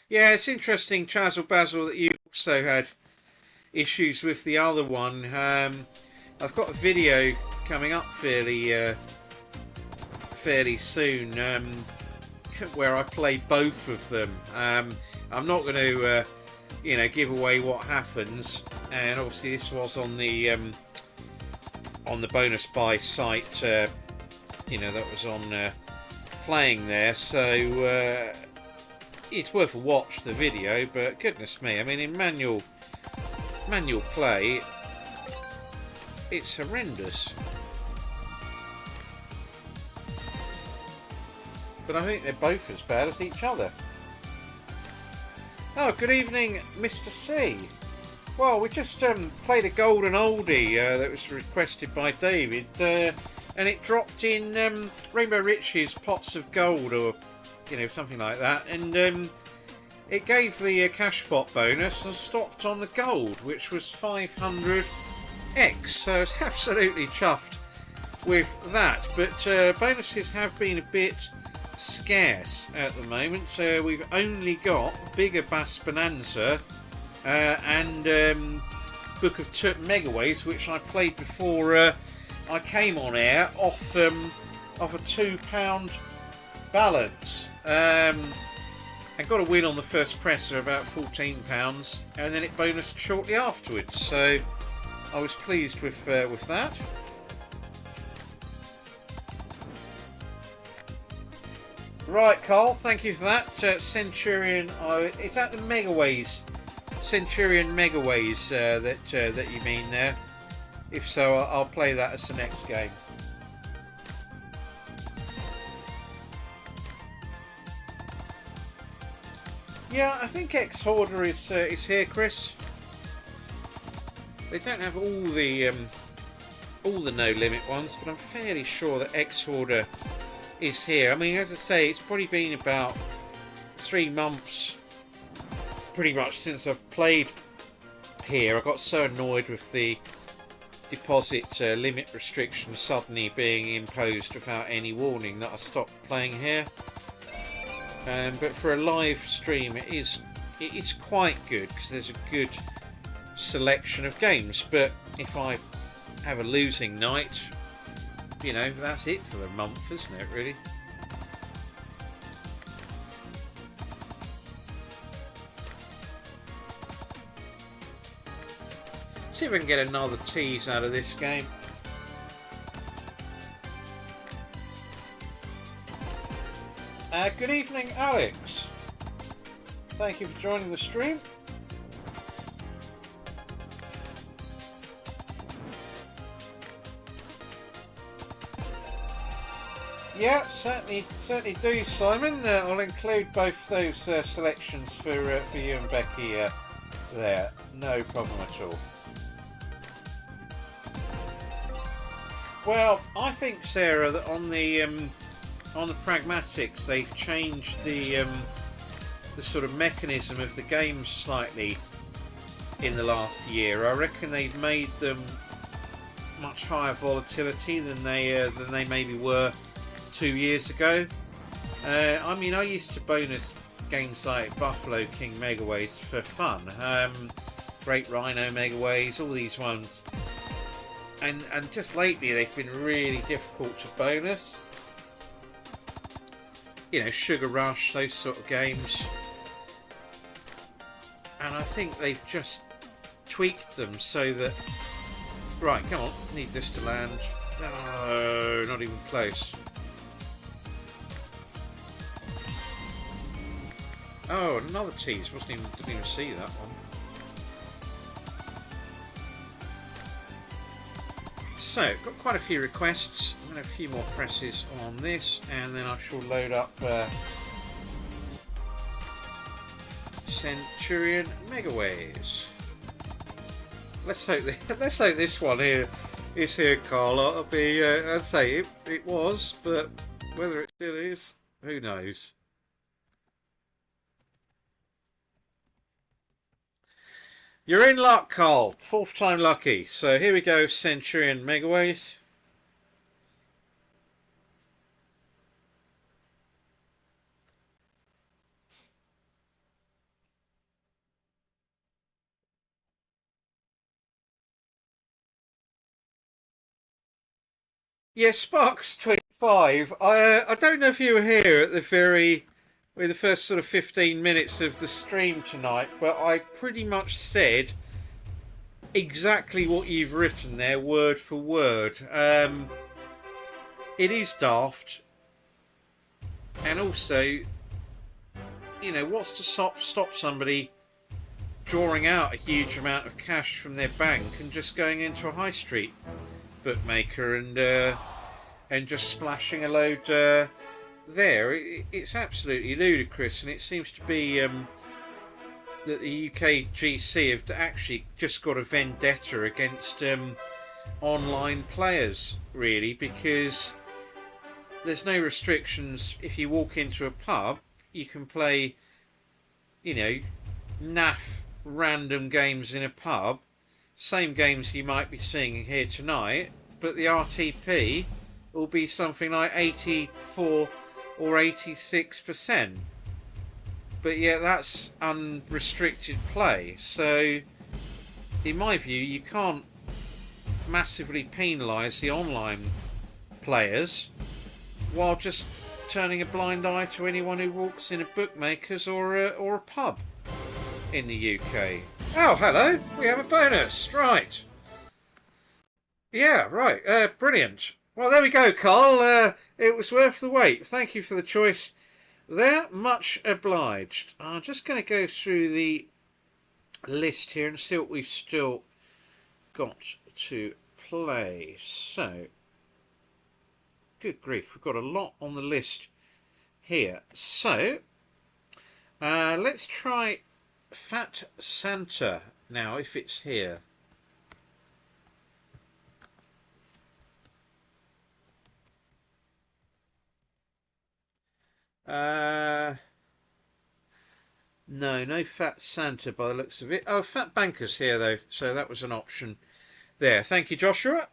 Yeah, it's interesting, Chazzle Basil, that you've also had issues with the other one. I've got a video coming up fairly soon where I play both of them. I'm not going to give away what happens, and obviously this was on the bonus buy site that was on playing there, so it's worth a watch, the video. But goodness me, I mean, in manual play, it's horrendous. But I think they're both as bad as each other. Oh, good evening, Mr. C. Well, we just played a golden oldie that was requested by David, and it dropped in Rainbow Riches Pots of Gold, or something like that, and it gave the cash pot bonus and stopped on the gold, which was 500x. So it's absolutely chuffed with that. But bonuses have been a bit scarce at the moment. We've only got Bigger Bass Bonanza and Book of Megaways, which I played before I came on air off a £2 balance. I got a win on the first press of about £14, and then it bonused shortly afterwards. So I was pleased with that. Right, Carl, thank you for that. Centurion, is that the Megaways? Centurion Megaways that you mean there? If so, I'll play that as the next game. Yeah, I think X-Hoarder is here, Chris. They don't have all the no limit ones, but I'm fairly sure that X-Hoarder is here. I mean, as I say, it's probably been about 3 months pretty much since I've played here. I got so annoyed with the deposit limit restriction suddenly being imposed without any warning that I stopped playing here. But for a live stream, it's quite good because there's a good selection of games. But if I have a losing night, you know, that's it for the month, isn't it, really? See if I can get another tease out of this game. Good evening, Alex. Thank you for joining the stream. Yeah, certainly do, Simon. I'll include both those selections for you and Becky there. No problem at all. Well, I think, Sarah, that on the pragmatics, they've changed the sort of mechanism of the game slightly in the last year. I reckon they've made them much higher volatility than they maybe were 2 years ago. I mean, I used to bonus games like Buffalo King Megaways for fun, Great Rhino Megaways, all these ones, and just lately they've been really difficult to bonus. You know, Sugar Rush, those sort of games, and I think they've just tweaked them so that, right, come on, need this to land. No, not even close. Oh, another tease. Didn't even see that one. So, got quite a few requests. I'm going to have a few more presses on this, and then I shall load up Centurion Megaways. Let's hope this one here is here, Carl. I'll be, I'd say it was, but whether it still is, who knows. You're in luck, Carl. 4th time lucky. So here we go, Centurion Megaways. Yeah, Sparks 25. I don't know if you were here at the first sort of 15 minutes of the stream tonight, but I pretty much said exactly what you've written there, word for word. It is daft, and also, you know, what's to stop somebody drawing out a huge amount of cash from their bank and just going into a high street bookmaker and just splashing a load there? It's absolutely ludicrous, and it seems to be that the UK GC have actually just got a vendetta against online players, really, because there's no restrictions. If you walk into a pub, you can play you know, naff random games in a pub, same games you might be seeing here tonight, but the RTP will be something like 84 or 86%. But yeah, that's unrestricted play. So, in my view, you can't massively penalise the online players while just turning a blind eye to anyone who walks in a bookmaker's or a pub in the UK. Oh, hello. We have a bonus. Right. Yeah, right. Brilliant. Well, there we go, Carl. It was worth the wait. Thank you for the choice there. Much obliged. I'm just going to go through the list here and see what we've still got to play. So, good grief, we've got a lot on the list here. So, let's try Fat Santa now, if it's here. No Fat Santa by the looks of it. Oh, Fat Banker's here though, so that was an option there. Thank you, Joshua.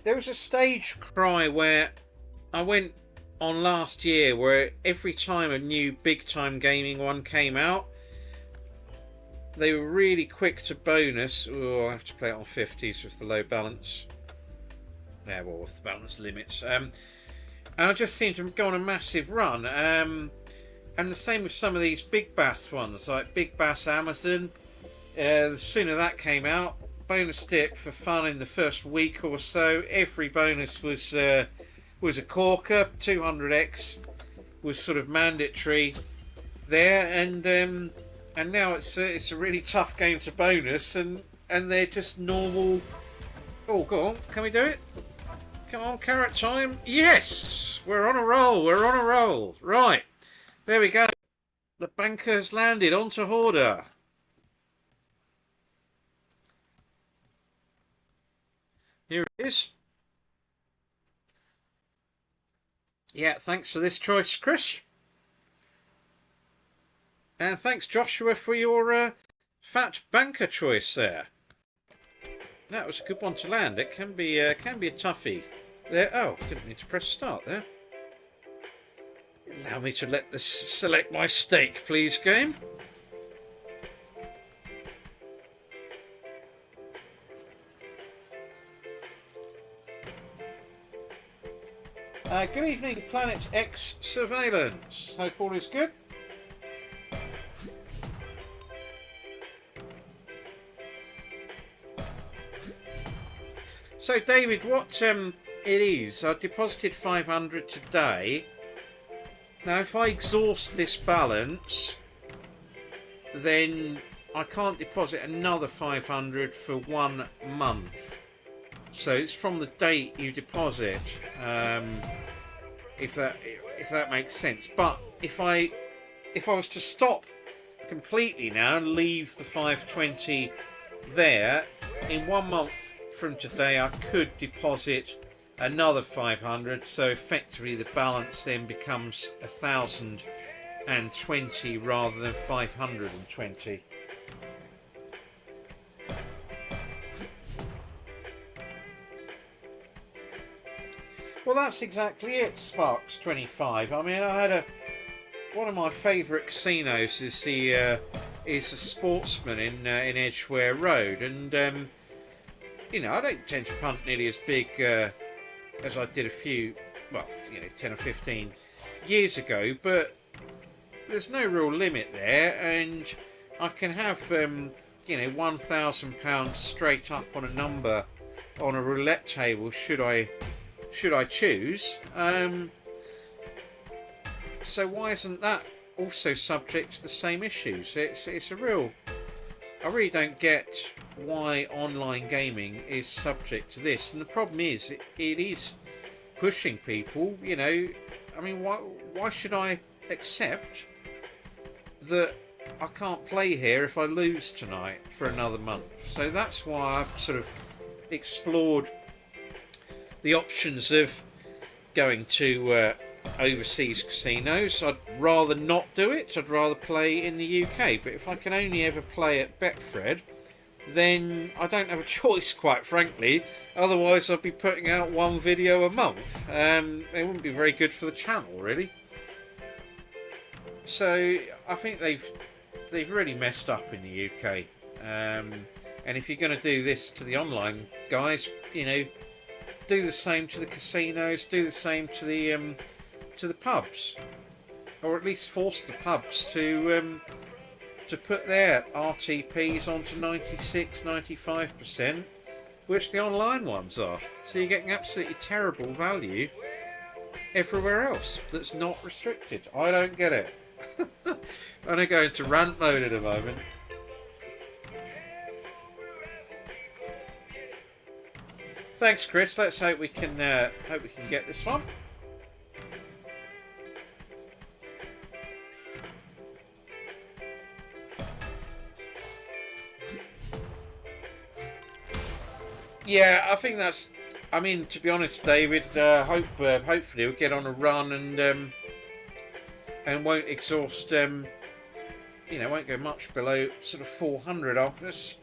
There was a stage cry where I went on last year where every time a new big time gaming one came out, they were really quick to bonus. Oh, I have to play it on 50s with the low balance. Yeah, well, with the balance limits. And I just seem to go on a massive run. And the same with some of these Big Bass ones, like Big Bass Amazon. The sooner that came out, bonus dip for fun in the first week or so. Every bonus was a corker. 200x was sort of mandatory there, and now it's a really tough game to bonus, and they're just normal. Oh, go on, can we do it? Come on, carrot time. Yes, we're on a roll. We're on a roll. Right, there we go. The banker's landed onto Hoarder. Here it is. Yeah, thanks for this choice, Chris. And thanks, Joshua, for your Fat Banker choice there. That was a good one to land. It can be a toughie. There. Oh, didn't need to press start there. Allow me to let this select my stake, please, game. Good evening, Planet X Surveillance. Hope all is good. So, David, what it is, I deposited 500 today. Now, if I exhaust this balance, then I can't deposit another 500 for 1 month. So it's from the date you deposit, if that makes sense. But if I was to stop completely now and leave the 520 there, in 1 month from today I could deposit another 500, so effectively the balance then becomes 1,020 rather than 520. Well, that's exactly it, Sparks 25. I mean, I had one of my favourite casinos is a Sportsman in Edgware Road, and you know, I don't tend to punt nearly as big as I did a few, well, you know, 10 or 15 years ago, but there's no real limit there, and I can have you know, £1,000 straight up on a number on a roulette table should I choose. So why isn't that also subject to the same issues? It's a real. I really don't get why online gaming is subject to this, and the problem is it is pushing people. You know, I mean, why should I accept that I can't play here if I lose tonight for another month. So that's why I've sort of explored the options of going to overseas casinos. I'd rather not do it. I'd rather play in the UK. But if I can only ever play at Betfred, then I don't have a choice, quite frankly. Otherwise, I'd be putting out one video a month. It wouldn't be very good for the channel, really. So I think they've really messed up in the UK. And if you're going to do this to the online guys, you know, do the same to the casinos, do the same to the pubs, or at least force the pubs to put their RTPs onto 96, 95%, which the online ones are. So you're getting absolutely terrible value everywhere else that's not restricted. I don't get it. I'm going to go into rant mode in a moment. Thanks, Chris. Let's hope we can get this one. Yeah, I think that's. I mean, to be honest, David, hopefully we'll get on a run and won't exhaust. You know, won't go much below sort of 400. I'll just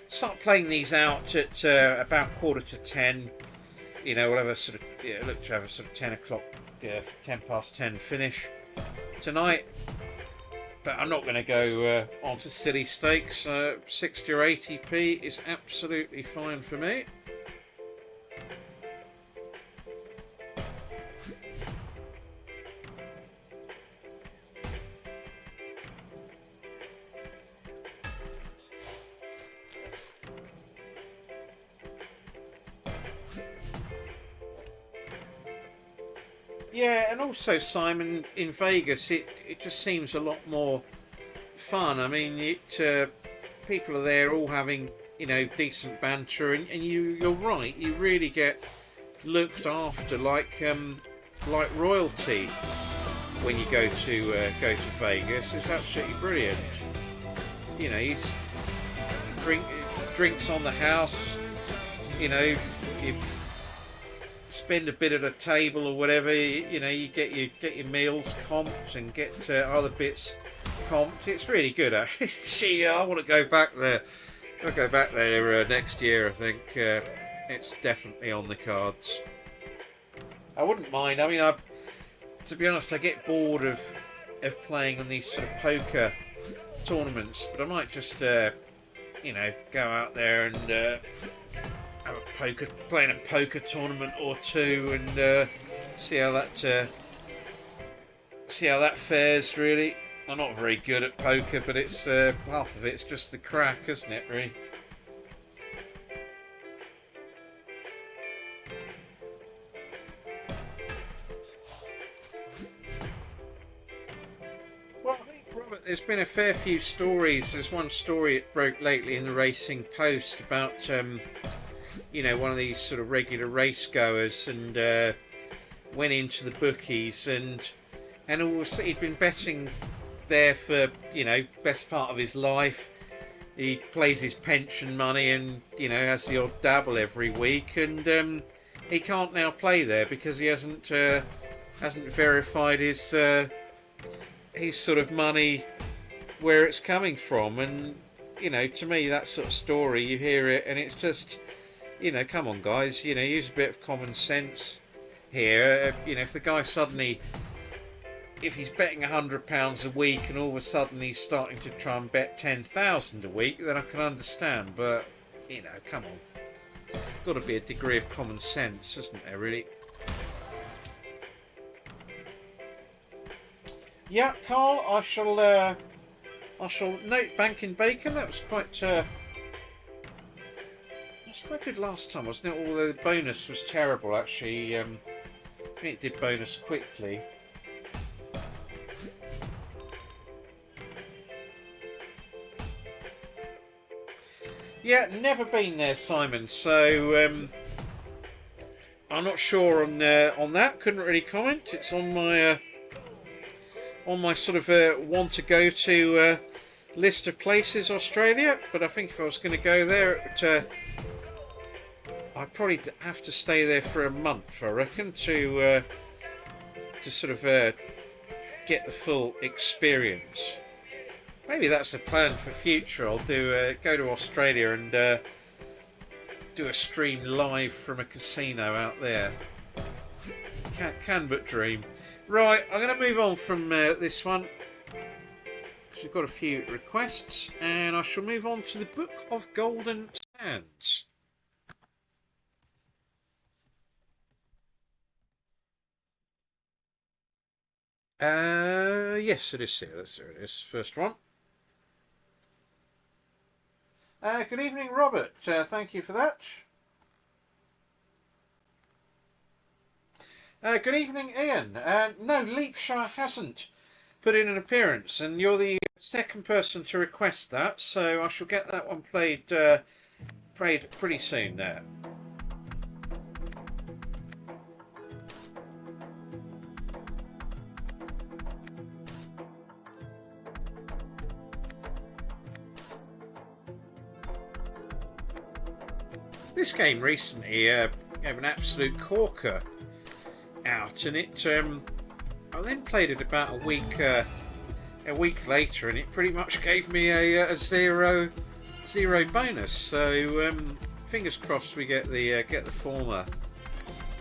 start playing these out at about 9:45. You know, we'll have a sort of look to have a sort of 10 o'clock, 10 past 10 finish tonight. But I'm not going to go onto silly stakes. 60 or 80p is absolutely fine for me. Yeah, and also, Simon, in Vegas, it just seems a lot more fun. I mean, people are there all having, you know, decent banter, and you're right, you really get looked after like royalty when you go to Vegas. It's absolutely brilliant. You know, he's drinks on the house. You know, if you spend a bit at a table or whatever, you know, you get your meals comped and get other bits comped. It's really good, actually. I want to go back there. I'll go back there next year. I think it's definitely on the cards. I wouldn't mind. I mean, to be honest, I get bored of playing on these sort of poker tournaments, but I might just you know, go out there and playing a poker tournament or two, and see how that fares. Really, I'm not very good at poker, but it's half of it's just the crack, isn't it? Really. Well, I think, Robert, there's been a fair few stories. There's one story it broke lately in the Racing Post about you know, one of these sort of regular race goers, and went into the bookies, and also he'd been betting there for, you know, best part of his life. He plays his pension money and, you know, has the odd dabble every week, and he can't now play there because he hasn't verified his sort of money, where it's coming from. And, you know, to me, that sort of story, you hear it and it's just, you know, come on, guys, you know, use a bit of common sense here. You know, if the guy suddenly, if he's betting £100 a week and all of a sudden he's starting to try and bet 10,000 a week, then I can understand. But, you know, come on, got to be a degree of common sense, isn't there, really? Yeah, Carl, I shall note Banking Bacon. That was quite good last time, wasn't it? Although the bonus was terrible, actually. I think it did bonus quickly. Yeah, never been there, Simon. So I'm not sure on that. Couldn't really comment. It's on my sort of want to go to list of places, Australia, but I think if I was going to go there, I'd probably have to stay there for a month, I reckon, to sort of get the full experience. Maybe that's the plan for future. I'll do go to Australia and do a stream live from a casino out there. Can but dream. Right, I'm going to move on from this one. We've got a few requests, and I shall move on to the Book of Golden Sands. Yes, it is here. There it is. First one. Good evening, Robert. Thank you for that. Good evening, Ian. No, Leapshire hasn't put in an appearance, and you're the second person to request that, so I shall get that one played pretty soon there. This game recently gave an absolute corker out, and it I then played it about a week later, and it pretty much gave me a zero bonus. So fingers crossed we get the former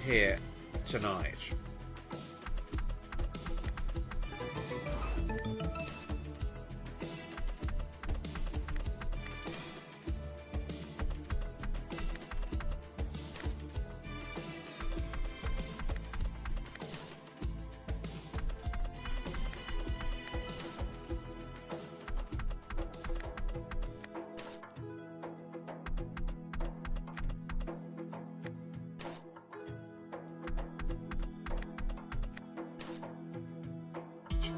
here tonight.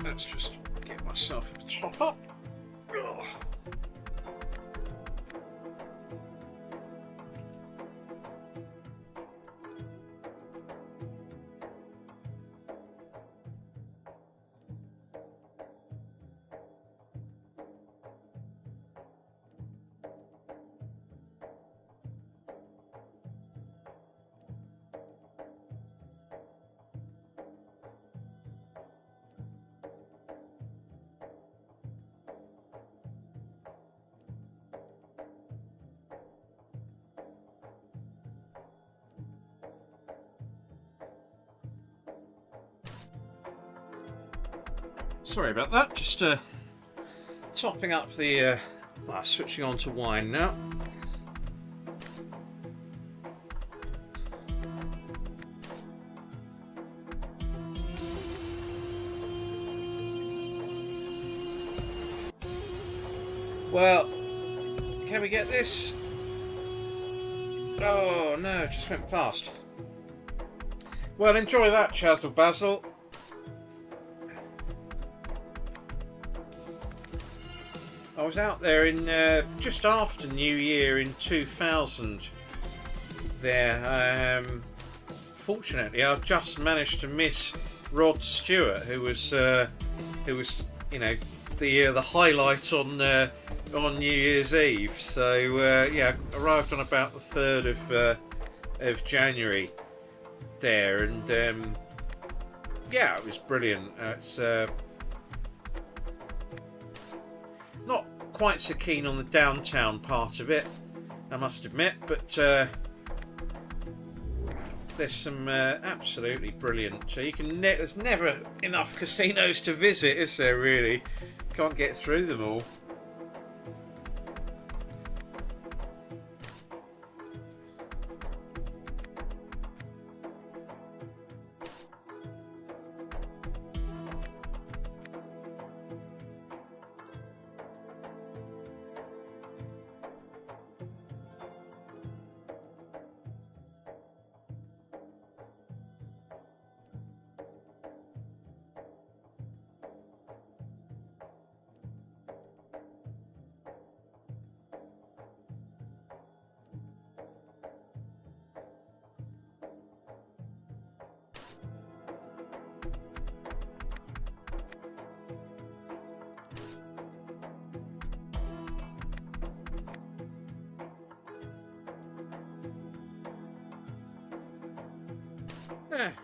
Let's just get myself a top up. Ugh. Sorry about that, just topping up the switching on to wine now. Well, can we get this? Oh no, it just went past. Well, enjoy that, Chazzle Basil. I was out there in just after New Year in 2000. There, fortunately, I just managed to miss Rod Stewart, who was you know the highlight on New Year's Eve. So yeah, arrived on about the 3rd of January there, and yeah, it was brilliant. It's not quite so keen on the downtown part of it, I must admit, but there's some absolutely brilliant. You can there's never enough casinos to visit, is there? Really, can't get through them all.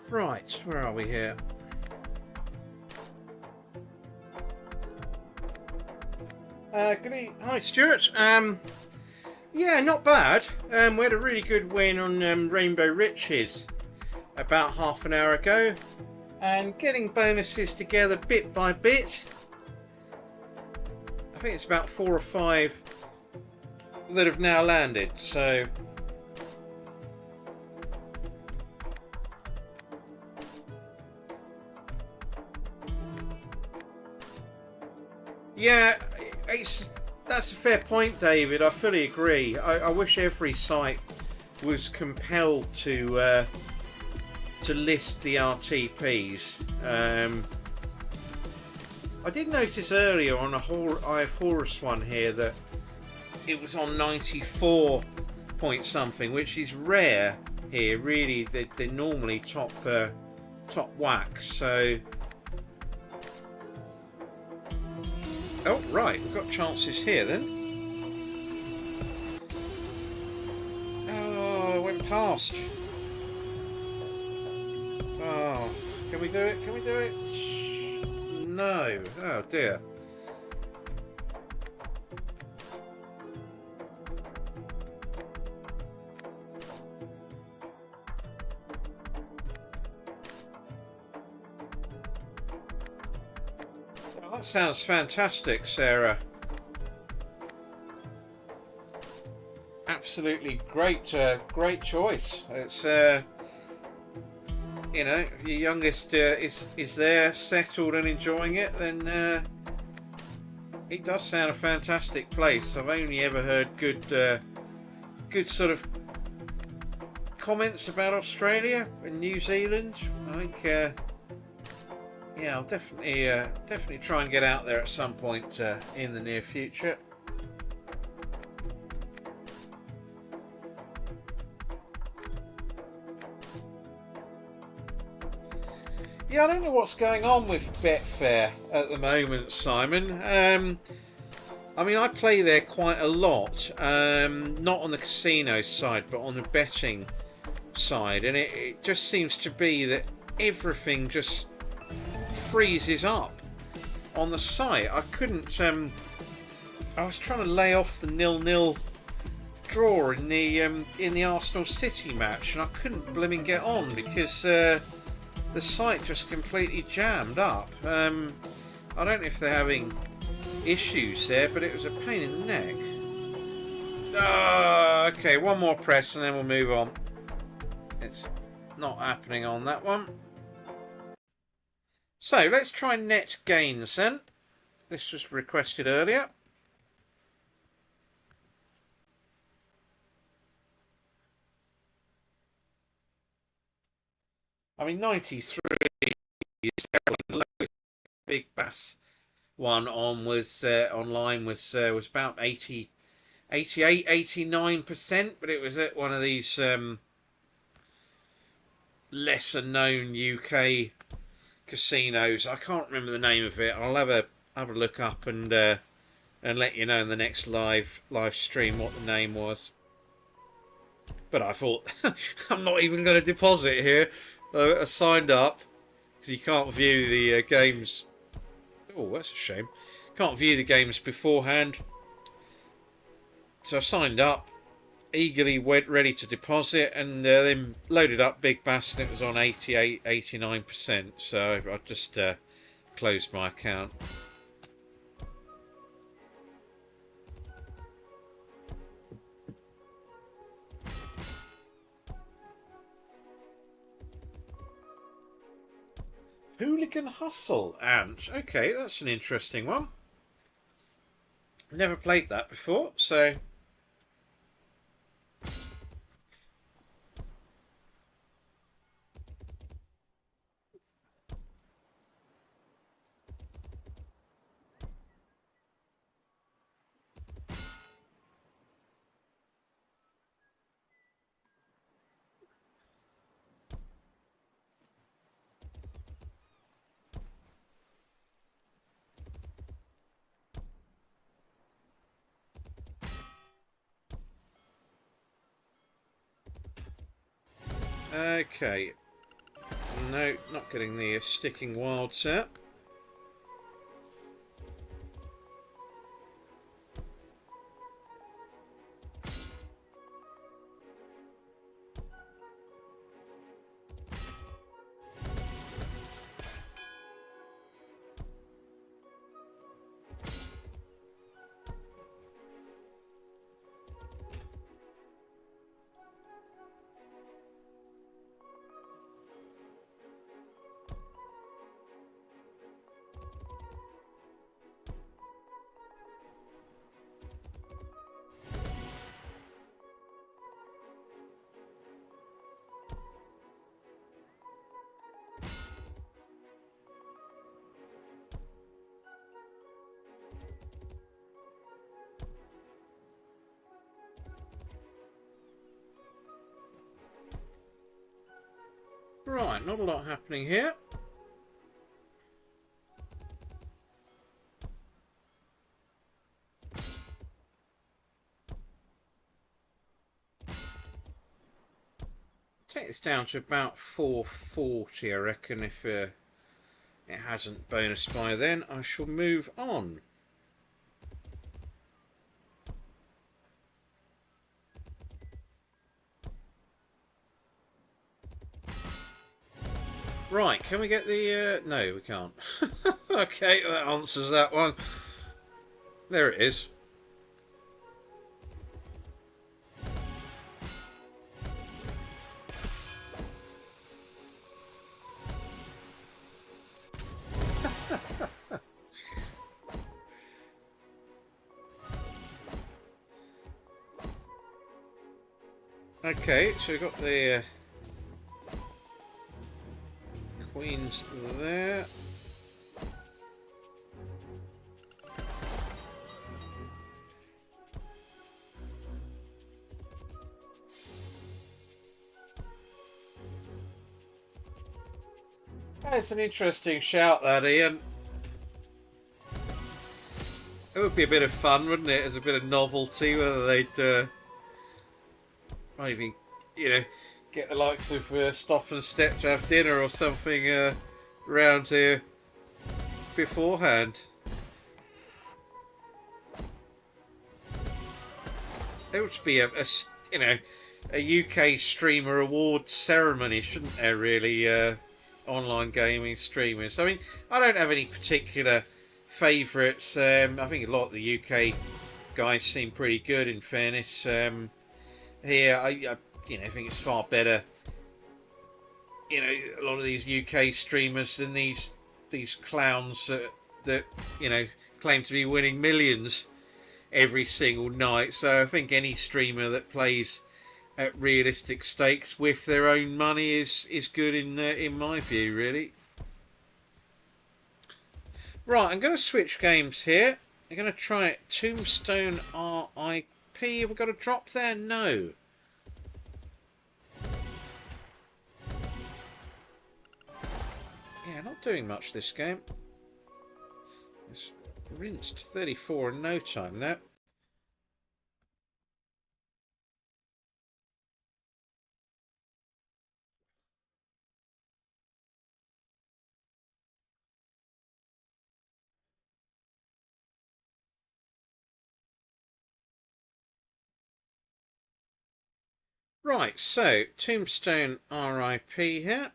Right, where are we here? Hi, Stuart. Yeah, not bad. We had a really good win on Rainbow Riches about half an hour ago, and getting bonuses together bit by bit. I think it's about 4 or 5 that have now landed, so yeah, that's a fair point, David. I fully agree. I wish every site was compelled to list the RTPs. I did notice earlier on I have Horus one here that it was on 94 point something, which is rare here. Really, they're normally top whack. So, oh right, we've got chances here then. Oh, I went past. Oh, can we do it? Can we do it? No. Oh dear. Oh, that sounds fantastic, Sarah. Absolutely great, great choice. It's you know, if your youngest is there, settled and enjoying it, then it does sound a fantastic place. I've only ever heard good sort of comments about Australia and New Zealand. I think yeah, I'll definitely try and get out there at some point in the near future. Yeah, I don't know what's going on with Betfair at the moment, Simon. I mean, I play there quite a lot, not on the casino side, but on the betting side, and it just seems to be that everything just freezes up on the site. I couldn't. I was trying to lay off the 0-0 draw in the Arsenal City match, and I couldn't blooming get on because the site just completely jammed up. I don't know if they're having issues there, but it was a pain in the neck. Okay, one more press and then we'll move on. It's not happening on that one. So let's try net gains then. This was requested earlier. I mean, 93 is terrible. The lowest Big Bass one on was online was about 88, 89%, but it was at one of these lesser known UK casinos. I can't remember the name of it. I'll have a look up and let you know in the next live stream what the name was. But I thought I'm not even going to deposit here. I signed up because you can't view the games. Oh, that's a shame. Can't view the games beforehand. So I signed up, eagerly went ready to deposit, and then loaded up Big Bass, and it was on 88, 89%. So I just closed my account. Hooligan Hustle, Ant. Okay, that's an interesting one. Never played that before, so okay. No, not getting the sticking wilds out. Right, not a lot happening here. Take this down to about 440, I reckon. If it hasn't bonus by then, I shall move on. Right, can we get the... no, we can't. Okay, that answers that one. There it is. Okay, so we've got the queens there. That's an interesting shout, that, Ian. It would be a bit of fun, wouldn't it? As a bit of novelty, whether they'd maybe, you know, get the likes of Stop and Step to have dinner or something around here beforehand. There would be a you know, a UK streamer awards ceremony, shouldn't there? Really, online gaming streamers. I mean, I don't have any particular favourites. I think a lot of the UK guys seem pretty good. In fairness, here I you know, I think it's far better. You know, a lot of these UK streamers than these clowns that you know claim to be winning millions every single night. So I think any streamer that plays at realistic stakes with their own money is good in my view, really. Right, I'm going to switch games here. I'm going to try it. Tombstone RIP. Have we got a drop there? No. Yeah, not doing much this game. It's rinsed 34 in no time now. Right, so Tombstone RIP here.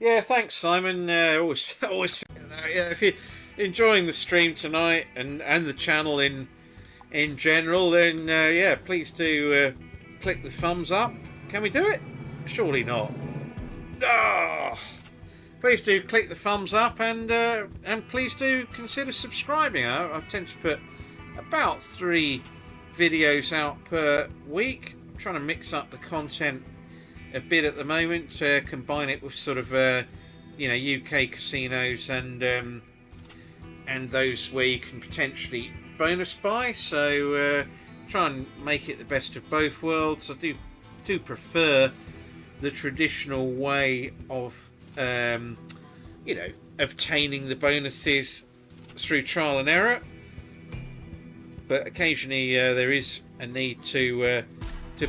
Yeah, thanks, Simon. Always, yeah, if you're enjoying the stream tonight and the channel in general, then yeah, please do click the thumbs up. Can we do it? Surely not. Ah! Please do click the thumbs up and please do consider subscribing. I tend to put about 3 videos out per week. I'm trying to mix up the content a bit at the moment, combine it with sort of you know, UK casinos and those where you can potentially bonus buy. So try and make it the best of both worlds. I do prefer the traditional way of you know, obtaining the bonuses through trial and error. but occasionally there is a need to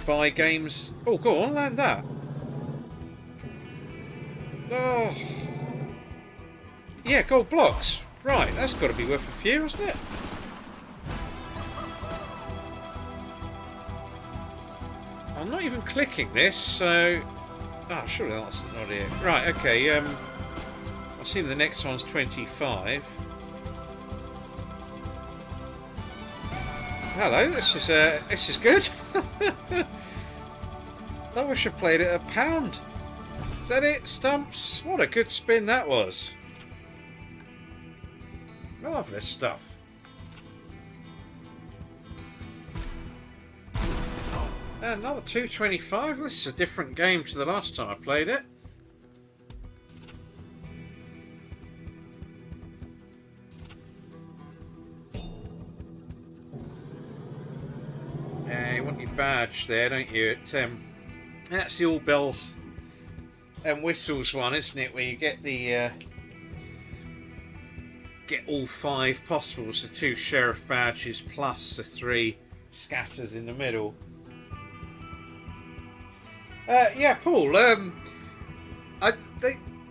buy games. Oh, go on, land that. Oh, yeah, gold blocks. Right, that's got to be worth a few, hasn't it? I'm not even clicking this, so... Oh, surely that's not it. Right, okay, I see the next one's 25. Hello, this is good. I wish I played it at £1. Is that it, Stumps? What a good spin that was. Marvellous stuff. And another 225. This is a different game to the last time I played it. You want your badge there, don't you? That's the all bells and whistles one, isn't it? Where you get the get all 5 possibles, the 2 sheriff badges plus the 3 scatters in the middle. Yeah, Paul.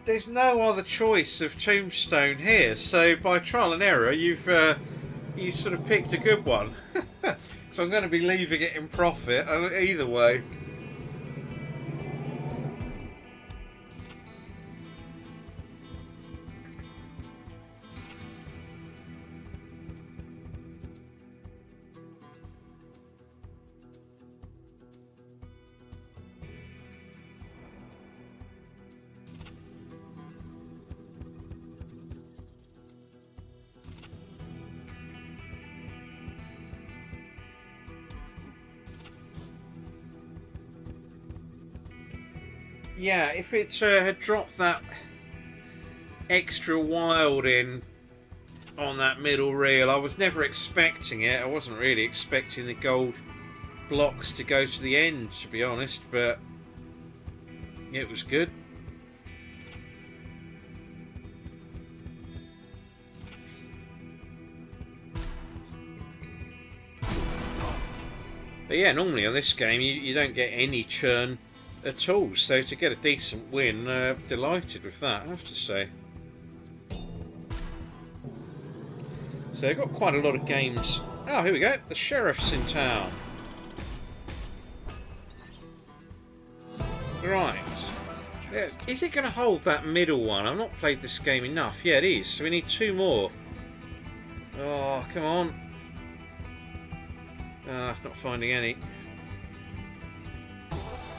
There's no other choice of Tombstone here, so by trial and error, you sort of picked a good one. So I'm going to be leaving it in profit either way. Yeah, if it had dropped that extra wild in on that middle reel, I was never expecting it. I wasn't really expecting the gold blocks to go to the end, to be honest, but it was good. But yeah, normally on this game you don't get any churn at all, so to get a decent win, delighted with that, I have to say. So I've got quite a lot of games. Oh, here we go, the sheriff's in town. Right. Yeah, is it going to hold that middle one? I've not played this game enough. Yeah, it is, so we need 2 more. Oh, come on. Ah, it's not finding any.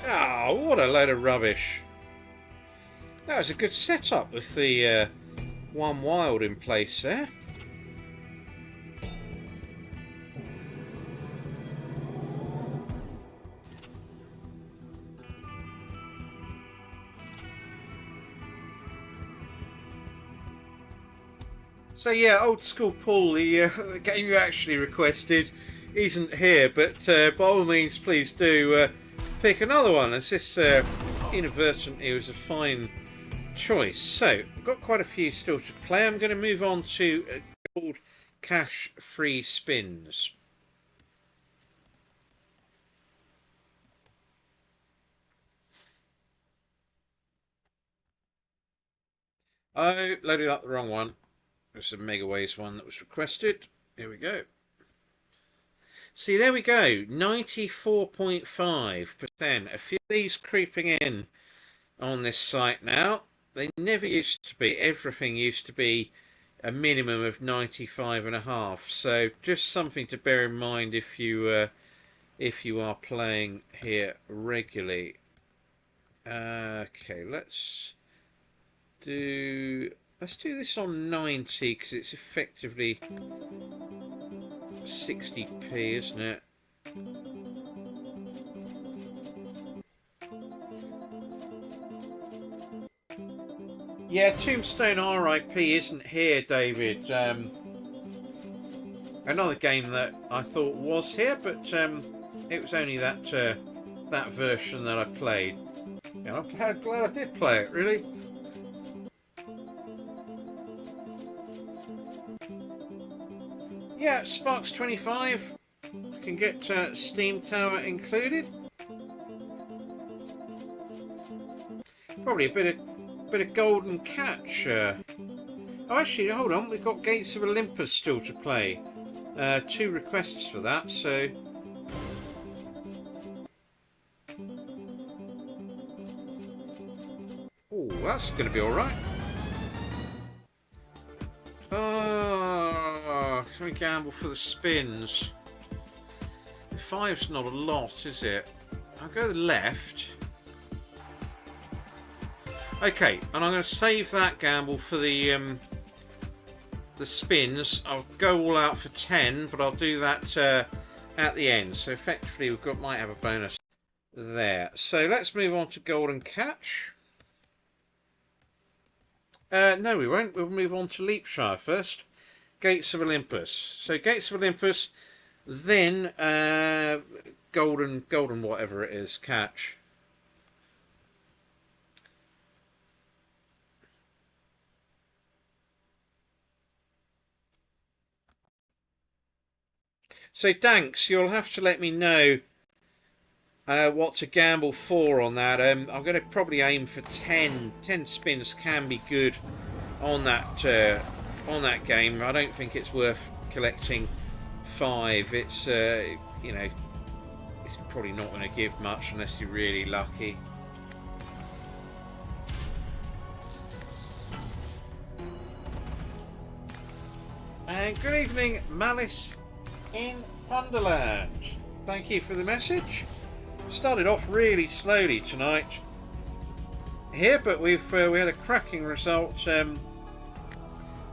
Oh, what a load of rubbish. That was a good setup with the 1 wild in place there. So yeah, old school Paul, the game you actually requested isn't here, but by all means please do pick another one, as this inadvertently was a fine choice. So, I've got quite a few still to play. I'm going to move on to gold cash free spins. Oh, loaded up the wrong one. There's a Megaways one that was requested. Here we go. See, there we go. 94.5%. A few of these creeping in on this site now. They never used to be. Everything used to be a minimum of 95.5. So just something to bear in mind if you are playing here regularly. Okay, let's do this on 90 because it's effectively 60p, isn't it? Yeah, Tombstone RIP isn't here, David. Another game that I thought was here, but it was only that that version that I played. And I'm glad I did play it, really. Yeah, Sparks 25. I can get Steam Tower included. Probably a bit of Golden Catch. Oh, actually, hold on. We've got Gates of Olympus still to play. 2 requests for that, so. Oh, that's going to be all right. Oh, can we gamble for the spins? 5's not a lot, is it? I'll go the left. Okay, and I'm going to save that gamble for the spins. I'll go all out for 10, but I'll do that at the end. So effectively, might have a bonus there. So let's move on to Golden Catch. No, we won't. We'll move on to Leapshire first. Gates of Olympus. So Gates of Olympus, then Golden whatever it is, Catch. So Danks, you'll have to let me know what to gamble for on that. I'm going to probably aim for 10. 10 spins can be good on that game. I don't think it's worth collecting 5. It's you know, it's probably not going to give much unless you're really lucky. And good evening, Malice in Wonderland. Thank you for the message. Started off really slowly tonight here, but we had a cracking result on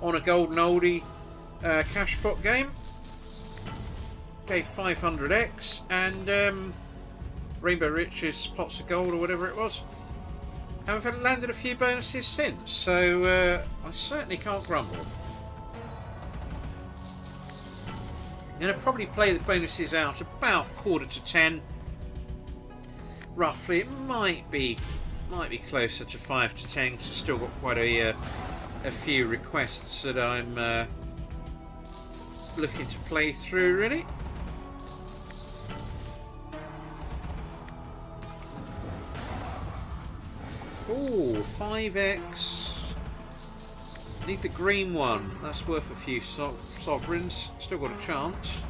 a golden oldie cash pot game. Gave 500x and Rainbow Riches pots of gold or whatever it was, and we've landed a few bonuses since, so I certainly can't grumble. I'm going to probably play the bonuses out about 9:45 roughly. It might be closer to 5 to 10 because I've still got quite a few requests that I'm looking to play through, really. Oh, 5x. Need the green one. That's worth a few sovereigns. Still got a chance.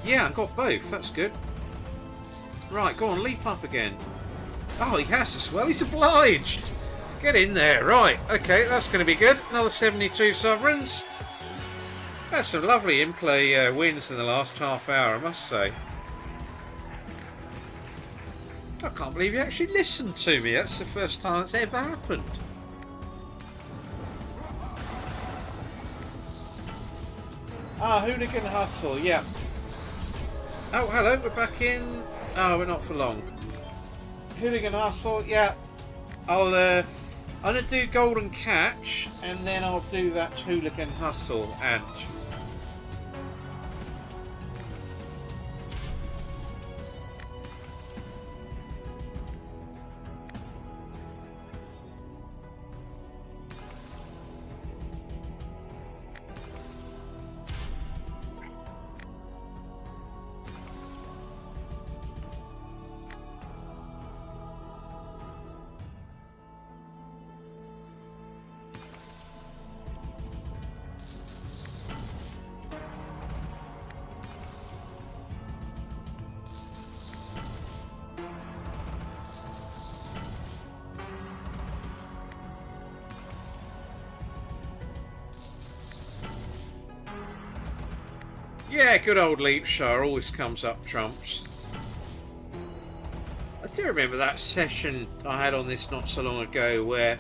Yeah, I got both. That's good. Right, go on, leap up again. Oh, he has as well. He's obliged. Get in there. Right, okay, that's going to be good. Another 72 sovereigns. That's some lovely in-play wins in the last half hour, I must say. I can't believe you actually listened to me. That's the first time it's ever happened. Ah, Hooligan Hustle, yeah. Oh, hello, we're back in. Oh, we're not for long. Hooligan Hustle, yeah. I'm going to do Golden Catch, and then I'll do that Hooligan Hustle and... Yeah, good old Leapshire always comes up trumps. I do remember that session I had on this not so long ago where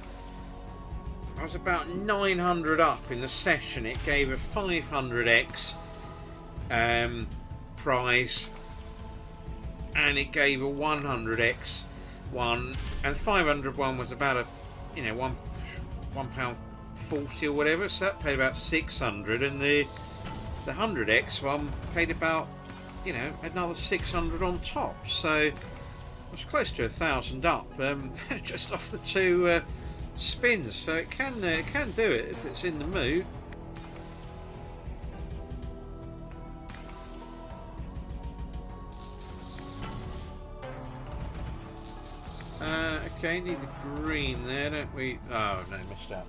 I was about 900 up in the session. It gave a 500x prize, and it gave a 100x one, and 500 one was about a, you know, £1.40 or whatever. So that paid about 600, and the 100x one paid about, you know, another 600 on top. So it was close to 1,000 up just off the 2 spins. So it can do it if it's in the mood. Okay, need the green there, don't we? Oh no, missed out.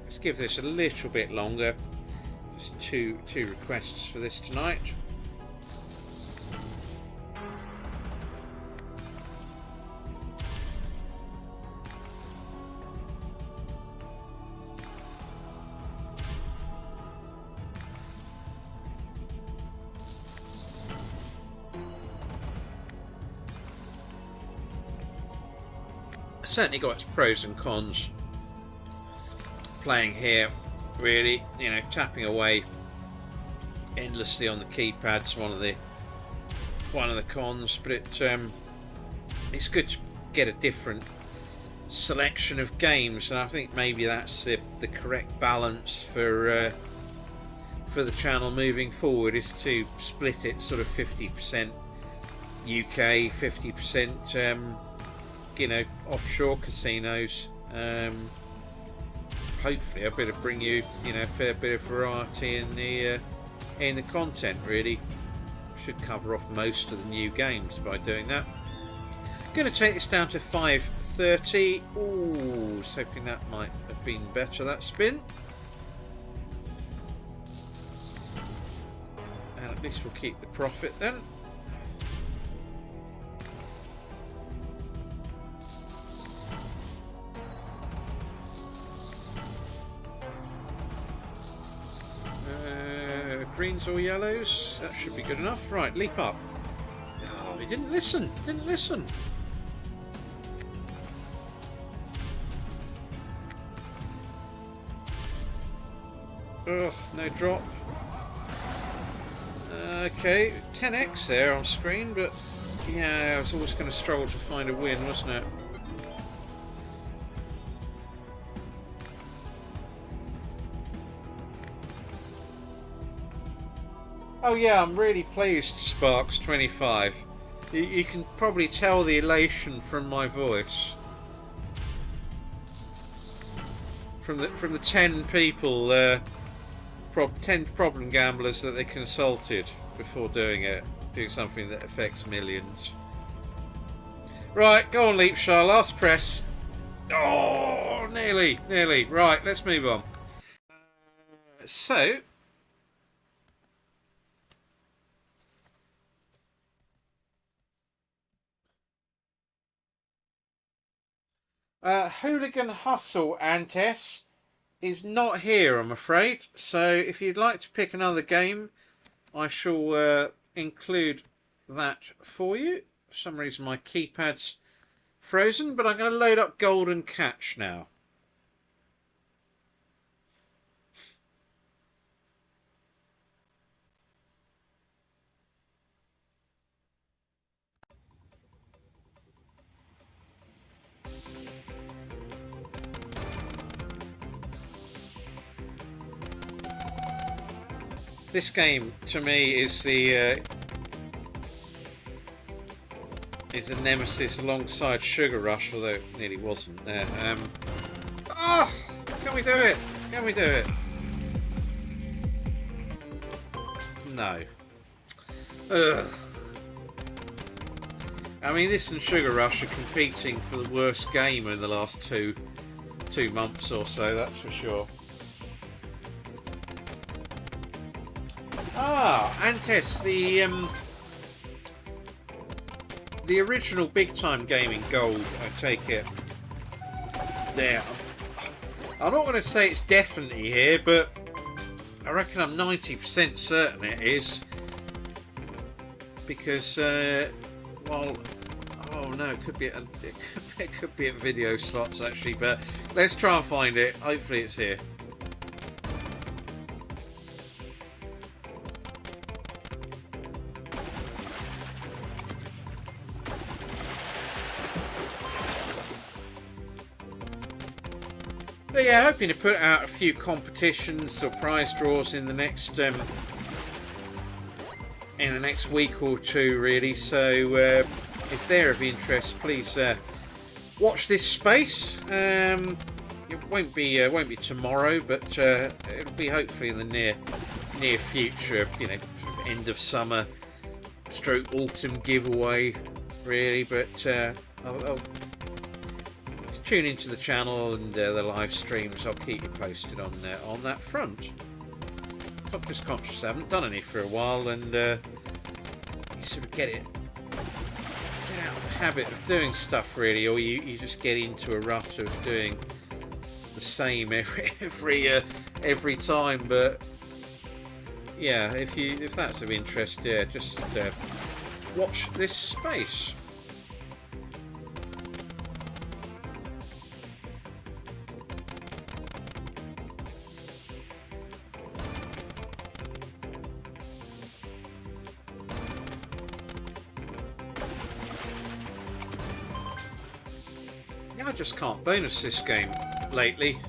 Let's give this a little bit longer. Just two requests for this tonight. Certainly got its pros and cons playing here, really. You know, tapping away endlessly on the keypad's one of the cons, but it's good to get a different selection of games, and I think maybe that's the correct balance for the channel moving forward, is to split it sort of 50% UK, 50% you know, offshore casinos. Hopefully I'll be able to bring you, you know, a fair bit of variety in the content. Really should cover off most of the new games by doing that. Going to take this down to 5:30. Ooh, I was hoping that might have been better, that spin. And at least we'll keep the profit then. Greens or yellows? That should be good enough. Right, leap up. Oh, he didn't listen. Didn't listen. Ugh, no drop. Okay, 10x there on screen, but yeah, I was always going to struggle to find a win, wasn't it? Oh yeah, I'm really pleased, Sparks25. You can probably tell the elation from my voice. From the 10 people, 10 problem gamblers that they consulted before doing something that affects millions. Right, go on, Leapshire, last press. Oh, nearly. Right, let's move on. So. Hooligan Hustle Antes is not here, I'm afraid. So if you'd like to pick another game, I shall include that for you. For some reason my keypad's frozen, but I'm going to load up Golden Catch now. This game, to me, is the nemesis alongside Sugar Rush, although it nearly wasn't there. Oh, can we do it? Can we do it? No. Ugh. I mean, this and Sugar Rush are competing for the worst game in the last two months or so, that's for sure. Ah, Antes, the original Big Time Gaming Gold, I take it. There. I'm not going to say it's definitely here, but I reckon I'm 90% certain it is. Because, well, oh no, it could be at video slots actually, but let's try and find it. Hopefully it's here. But yeah, hoping to put out a few competitions or prize draws in the next week or two, really. So if they're of interest, please watch this space. It won't be tomorrow, but it'll be hopefully in the near future. You know, end of summer, stroke autumn giveaway, really. But I'll tune into the channel and the live streams. I'll keep you posted on that front. Just conscious I haven't done any for a while, and you sort of get out of the habit of doing stuff, really, or you just get into a rut of doing the same every time. But yeah, if that's of interest, yeah, just watch this space. I just can't bonus this game lately.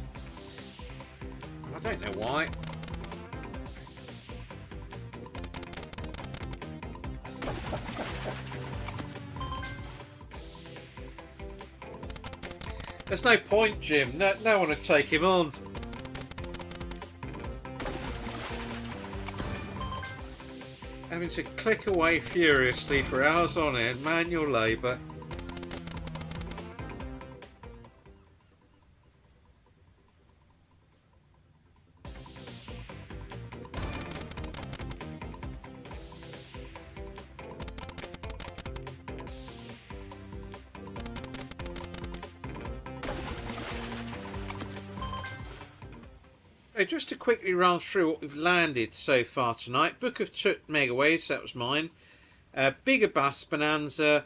I don't know why. There's no point, Jim. No one would take him on. Having to click away furiously for hours on end, manual labour. Just to quickly run through what we've landed so far tonight. Book of Tut Megaways, that was mine. Bigger Bass Bonanza.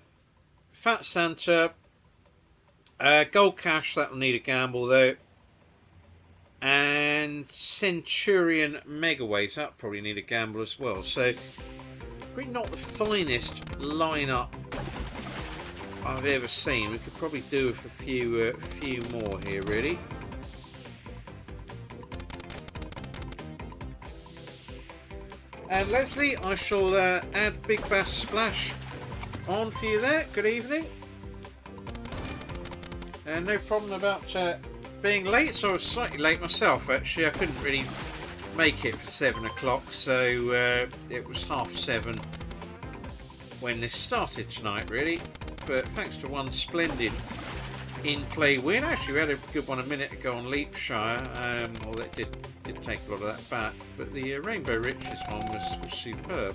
Fat Santa. Gold Cash, that'll need a gamble though. And Centurion Megaways, that'll probably need a gamble as well. So, probably not the finest lineup I've ever seen. We could probably do with a few more here, really. And Leslie, I shall add Big Bass Splash on for you there. Good evening. And no problem about being late. So I was slightly late myself, actually. I couldn't really make it for 7 o'clock, so it was 7:30 when this started tonight, really. But thanks to one splendid in-play win. Actually, we had a good one a minute ago on Leapshire. Well, that did take a lot of that back, but the Rainbow Riches one was superb.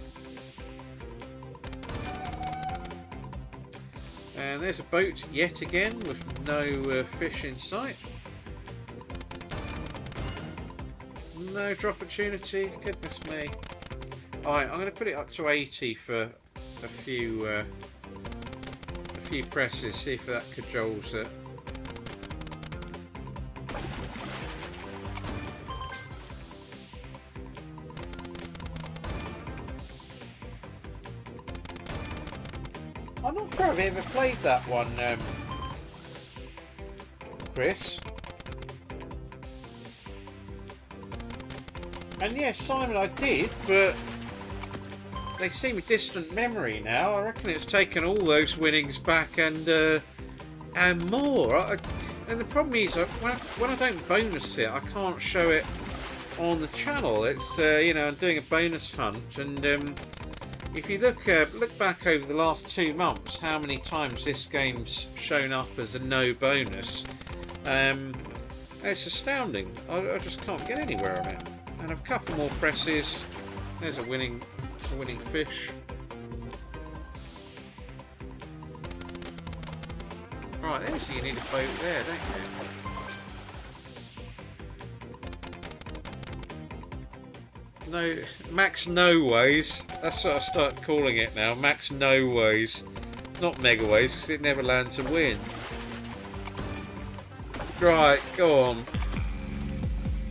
And there's a boat yet again with no fish in sight. No drop opportunity. Goodness me. Alright, I'm going to put it up to 80 for a few presses. See if that cajoles it. I'm not sure I've ever played that one, Chris. And yes, Simon, I did, but they seem a distant memory now. I reckon it's taken all those winnings back and more. And the problem is, when I don't bonus it, I can't show it on the channel. It's you know, I'm doing a bonus hunt, and if you look back over the last 2 months, how many times this game's shown up as a no bonus, it's astounding. I just can't get anywhere on it. And a couple more presses. There's a winning fish. Right, there's you need a boat there, don't you? No, Max No Ways. That's what I start calling it now. Max No Ways, not Megaways, because it never lands a win. Right, go on.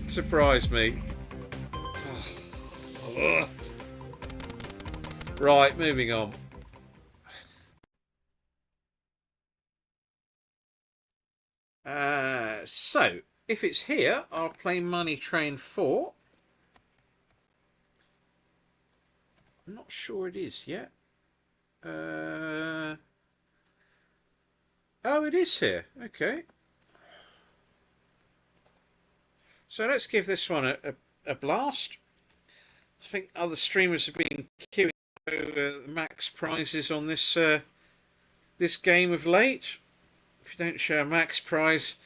Surprise me. Ugh. Right, moving on. So, if it's here, I'll play Money Train 4. I'm not sure it is yet. Oh, it is here. Okay. So let's give this one a blast. I think other streamers have been queuing the max prizes on this this game of late. If you don't show a max prize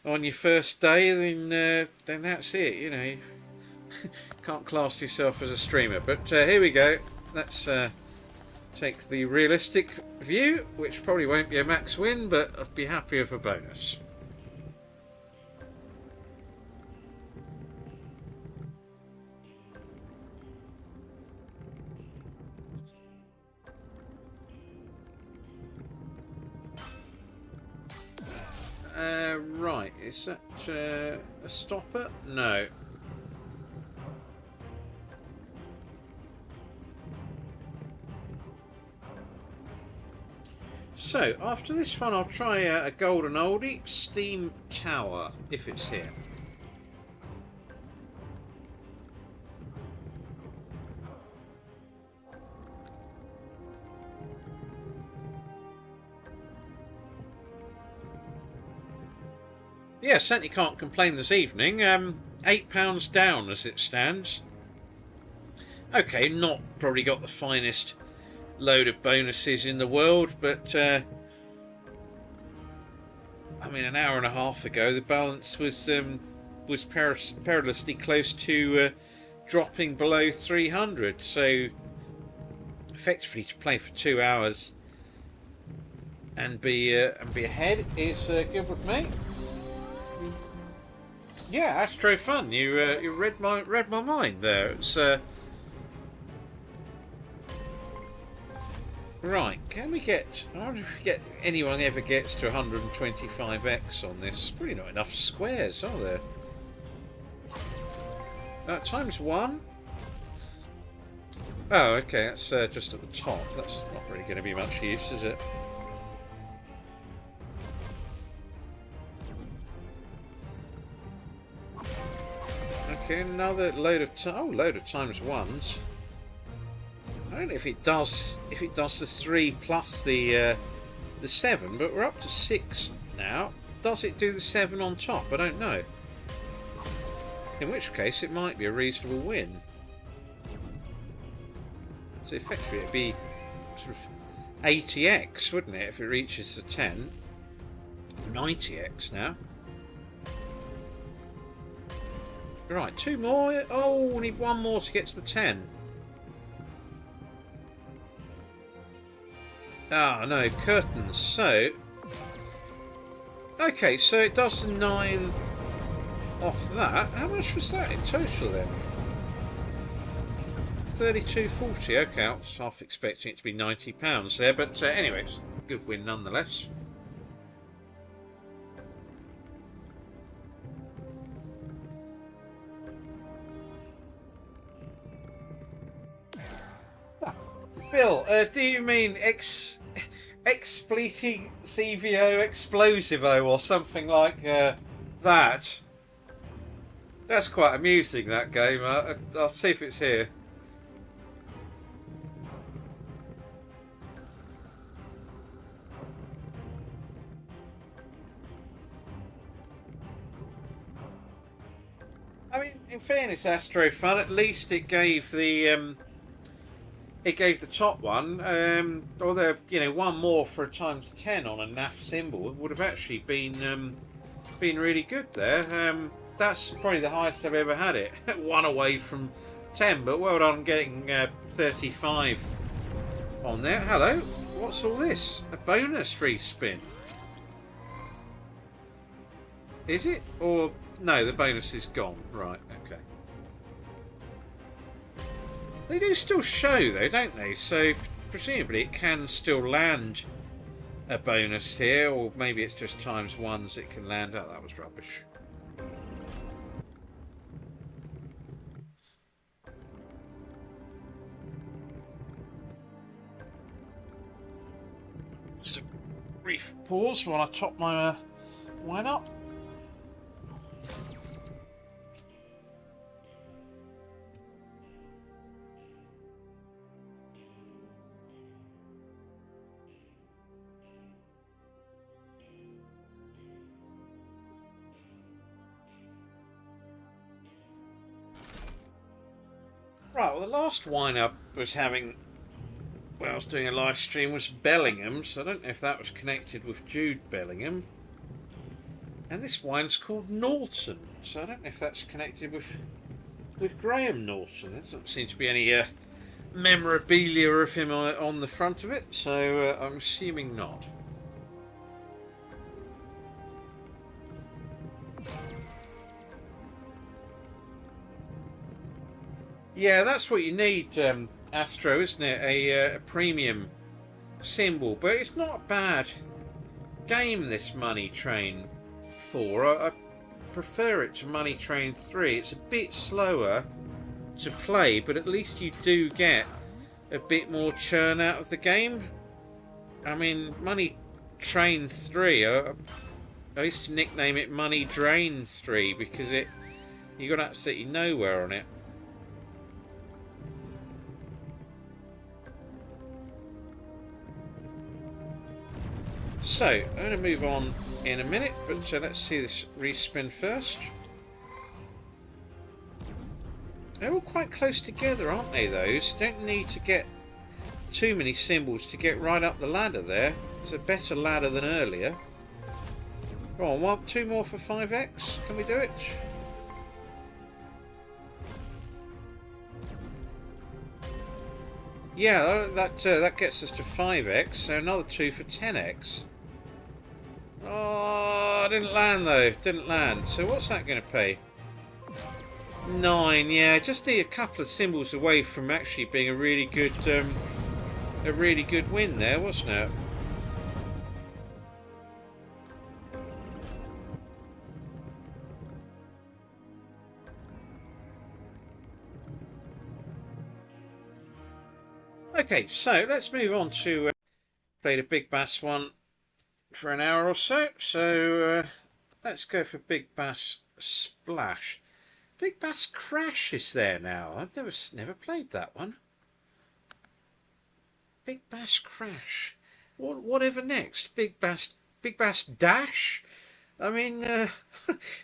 on your first day, then that's it. You know, you can't class yourself as a streamer. But here we go. Let's take the realistic view, which probably won't be a max win, but I'd be happy with a bonus. Right, is that a stopper? No. So, after this one I'll try a golden oldie, Steam Tower, if it's here. Yeah, certainly can't complain this evening. £8 down as it stands. Okay, not probably got the finest load of bonuses in the world, but I mean, an hour and a half ago the balance was perilously close to dropping below 300. So effectively, to play for 2 hours and be ahead is good with me. Yeah, Astro Fun. You read my mind there. It's right. Can we get? I wonder if anyone ever gets to 125x on this. Probably not enough squares, are there? Times 1. Oh, okay. That's just at the top. That's not really going to be much use, is it? Okay, another load of times 1s. I don't know if it does the 3 plus the 7, but we're up to 6 now. Does it do the 7 on top? I don't know. In which case it might be a reasonable win. So effectively it'd be sort of 80x, wouldn't it, if it reaches the 10? 90x now. Right, 2 more. Oh, we need 1 more to get to the 10. Ah, no, curtains. So, okay, so it does the 9 off that. How much was that in total then? 32.40. Okay, I was half expecting it to be £90 there, but anyway, it's a good win nonetheless. Bill, do you mean Expletive CVO Explosivo or something like that? That's quite amusing, that game. I'll see if it's here. I mean, in fairness, Astro Fun, at least it gave the top one, although, you know, 1 more for a times 10 on a NAF symbol would have actually been really good there. That's probably the highest I've ever had it. 1 away from 10, but well done getting 35 on there. Hello, what's all this? A bonus respin. Is it? Or, no, the bonus is gone. Right, okay. They do still show though, don't they? So presumably it can still land a bonus here, or maybe it's just times 1s it can land. Oh, that was rubbish. Just a brief pause while I top my wine up. Right, well, the last wine I was having when I was doing a live stream was Bellingham, so I don't know if that was connected with Jude Bellingham. And this wine's called Norton, so I don't know if that's connected with Graham Norton. There doesn't seem to be any memorabilia of him on the front of it, so I'm assuming not. Yeah, that's what you need, Astro, isn't it? A premium symbol, but it's not a bad game, this Money Train 4. I prefer it to Money Train 3. It's a bit slower to play, but at least you do get a bit more churn out of the game. I mean, Money Train 3, I used to nickname it Money Drain 3 because you got absolutely nowhere on it. So, I'm going to move on in a minute, but let's see this respin first. They're all quite close together, aren't they, those? Don't need to get too many symbols to get right up the ladder there. It's a better ladder than earlier. Go on, two more for 5x. Can we do it? Yeah, that gets us to 5x, so another 2 for 10x. Oh, didn't land though. Didn't land. So what's that going to pay? 9. Yeah, just need a couple of symbols away from actually being a really good win there, wasn't it? Okay, so let's move on to play the Big Bass one for an hour or so. So let's go for Big Bass Splash. Big Bass Crash is there now. I've never played that one. Big Bass Crash. Whatever next? Big Bass Dash? I mean,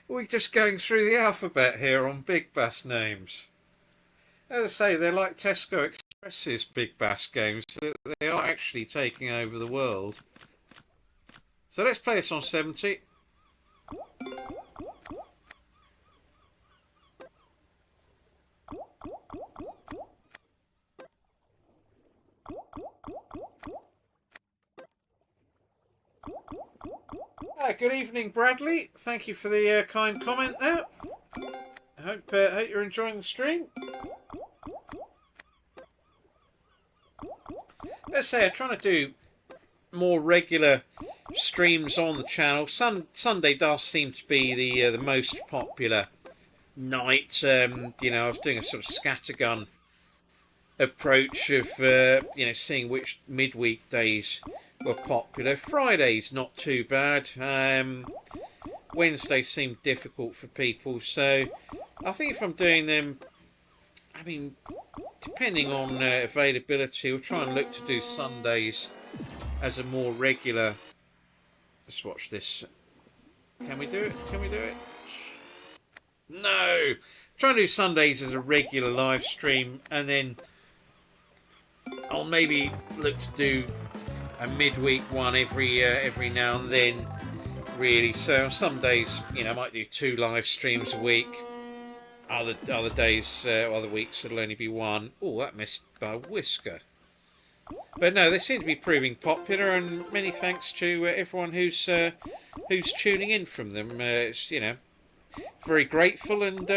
we're just going through the alphabet here on Big Bass names. As I say, they're like Tesco Express's Big Bass games. They are actually taking over the world. So let's play this on 70. Good evening, Bradley. Thank you for the kind comment there. I hope you're enjoying the stream. Let's say I'm trying to do more regular streams on the channel. Sunday does seem to be the most popular night. You know, I was doing a sort of scattergun approach of seeing which midweek days were popular. Fridays not too bad. Wednesdays seem difficult for people, so I think if I'm doing them, I mean, depending on availability, we'll try and look to do Sundays as a more regular. Let's watch this. Can we do it? Can we do it? No. Try and do Sundays as a regular live stream, and then I'll maybe look to do a midweek one every now and then, really. So some days, you know, I might do 2 live streams a week. Other days, other weeks, it'll only be 1. Oh, that missed by a whisker. But no, they seem to be proving popular, and many thanks to everyone who's tuning in from them. It's, you know, very grateful, and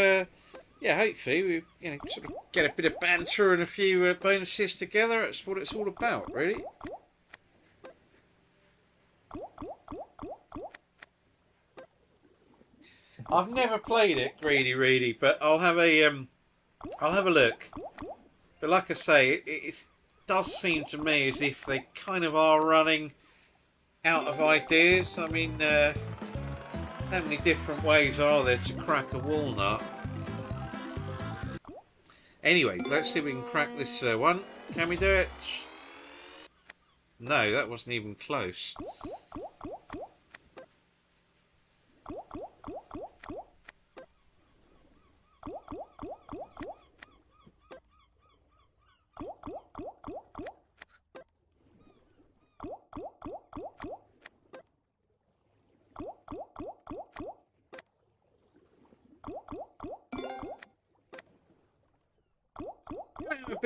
yeah, hopefully we sort of get a bit of banter and a few bonuses together. That's what it's all about, really. I've never played it, really, but I'll have a look. But like I say, it does seem to me as if they kind of are running out of ideas. I mean, how many different ways are there to crack a walnut? Anyway, let's see if we can crack this one. Can we do it? No, that wasn't even close.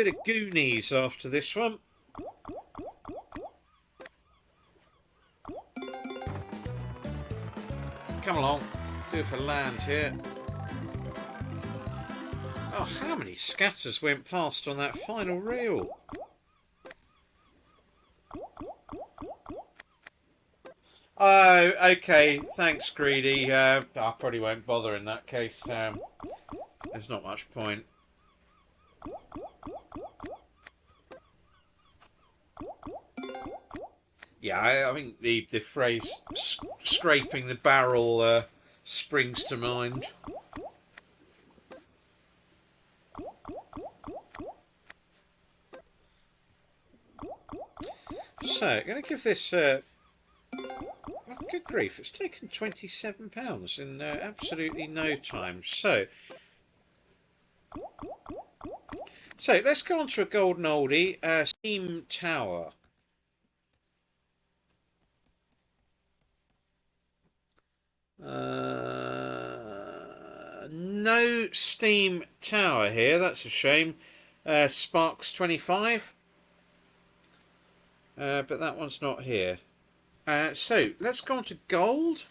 bit of Goonies after this one. Come along, do it for land here. Oh, how many scatters went past on that final reel? Oh, okay. Thanks, Greedy. I probably won't bother in that case. There's not much point. Yeah, I think the phrase scraping the barrel springs to mind. So, I'm going to give this... oh, good grief, it's taken £27 in absolutely no time. So, let's go on to a golden oldie, Steam Tower. No Steam Tower here, that's a shame. Sparks 25. But that one's not here. So, let's go on to gold.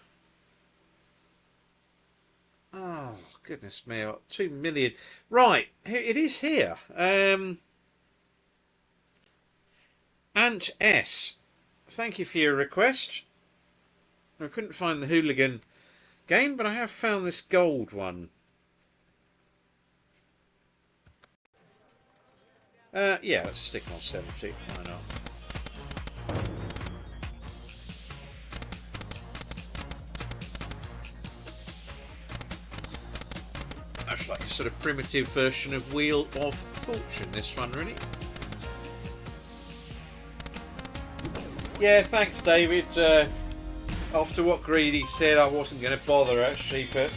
Oh, goodness me, 2 million. Right, it is here. Ant S, thank you for your request. I couldn't find the Hooligan game, but I have found this gold one. Yeah, let's stick on 70. Why not? That's like a sort of primitive version of Wheel of Fortune, this one, really. Yeah, thanks, David. After what Greedy said, I wasn't going to bother, actually, but,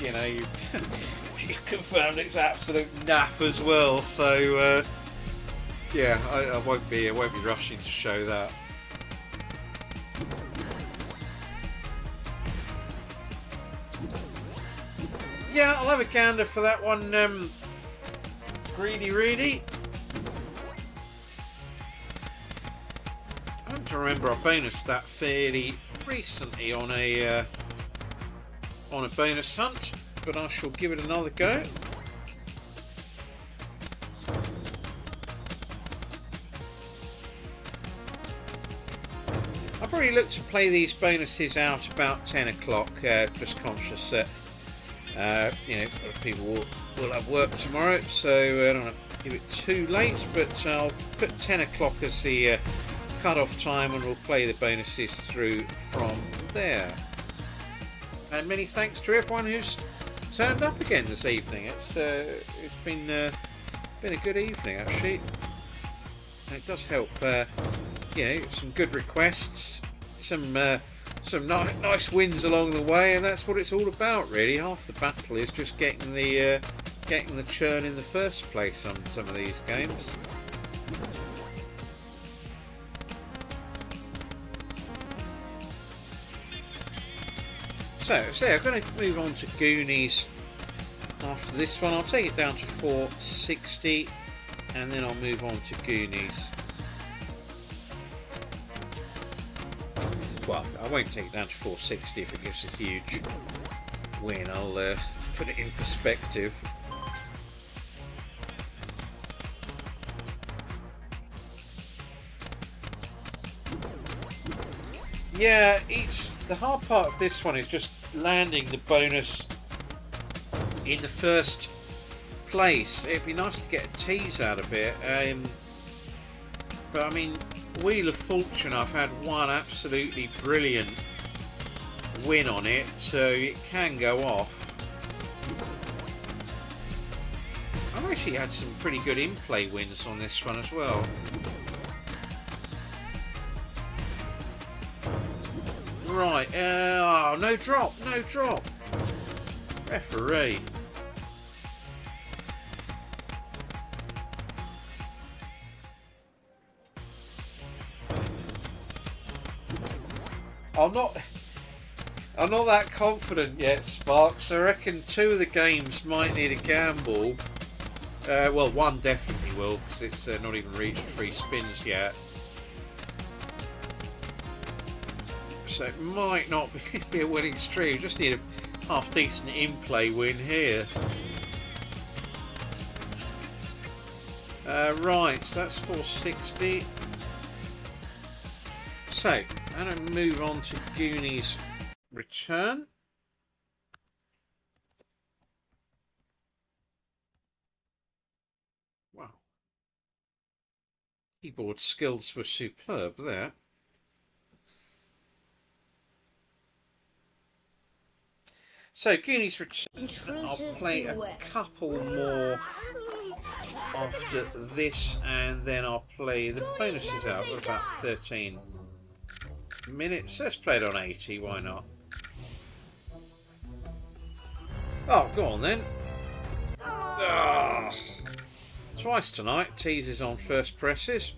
you know, you, you confirmed it's absolute naff as well, so, yeah, I won't be rushing to show that. Yeah, I'll have a gander for that one, Greedy Reedy. I don't remember I bonused that fairly recently on a bonus hunt, but I shall give it another go. I'll probably look to play these bonuses out about 10 o'clock, just conscious that you know, people will have work tomorrow, so I don't want to give it too late, but I'll put 10 o'clock as the cut-off time, and we'll play the bonuses through from there. And many thanks to everyone who's turned up again this evening. It's been a good evening, actually. And it does help, you know, some good requests, some nice wins along the way, and that's what it's all about, really. Half the battle is just getting the churn in the first place on some of these games. So I'm going to move on to Goonies after this one. I'll take it down to 460, and then I'll move on to Goonies. Well, I won't take it down to 460 if it gives a huge win. I'll put it in perspective. Yeah, it's the hard part of this one is just landing the bonus in the first place. It'd be nice to get a tease out of it, but I mean, Wheel of Fortune, I've had one absolutely brilliant win on it, so it can go off. I've actually had some pretty good in-play wins on this one as well. Right, oh, no drop. Referee. I'm not that confident yet, Sparks. I reckon two of the games might need a gamble. Well, one definitely will, because it's not even reached 3 spins yet. So it might not be a winning stream. Just need a half-decent in-play win here. Right, so that's 460. So, I'm going to move on to Goonies Return. Wow. Keyboard skills were superb there. So, Goonies Return. I'll play a couple more after this, and then I'll play the bonuses out. We're about 13 minutes. Let's play it on 80, why not? Oh, go on then. Oh. Twice tonight, teases on first presses.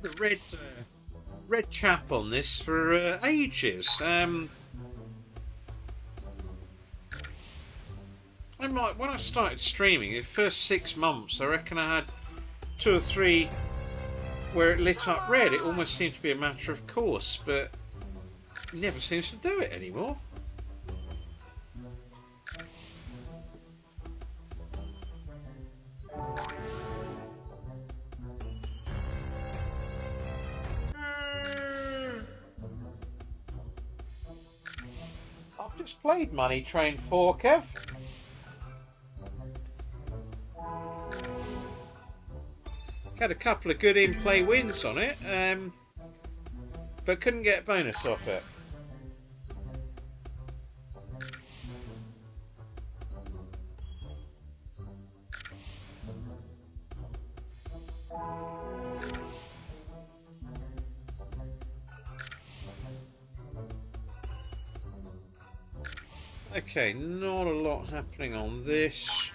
The red chap on this for ages. When I started streaming, the first 6 months, I reckon I had 2 or 3 where it lit up red. It almost seemed to be a matter of course, but it never seems to do it anymore. Just played Money Train 4, Kev. Had a couple of good in-play wins on it, but couldn't get a bonus off it. Okay, not a lot happening on this.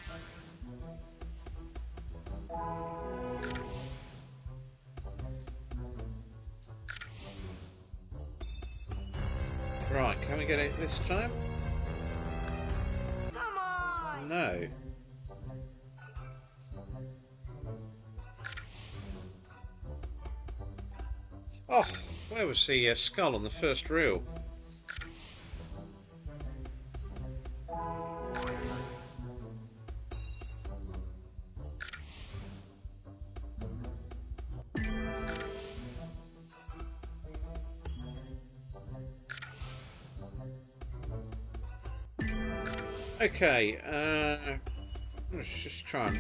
Right, can we get it this time? Come on! No. Oh, where was the skull on the first reel? Okay, let's just try and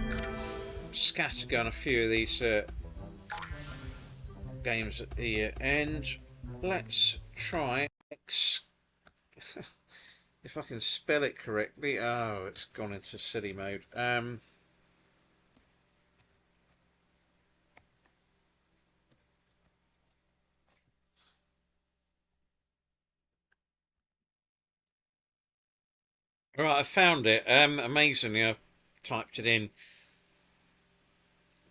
scattergun a few of these games at the end. Let's try X. If I can spell it correctly. Oh, it's gone into silly mode. Right, I found it. Amazingly, I typed it in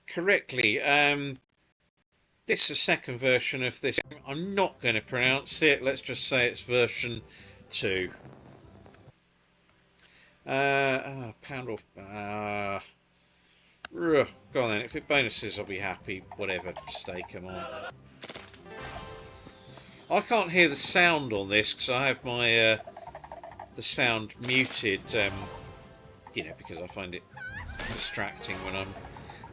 correctly. This is a second version of this. I'm not going to pronounce it. Let's just say it's version 2. Pound off. Go on then. If it bonuses, I'll be happy. Whatever. Stake them on. I can't hear the sound on this because I have my the sound muted. You know, because I find it distracting when I'm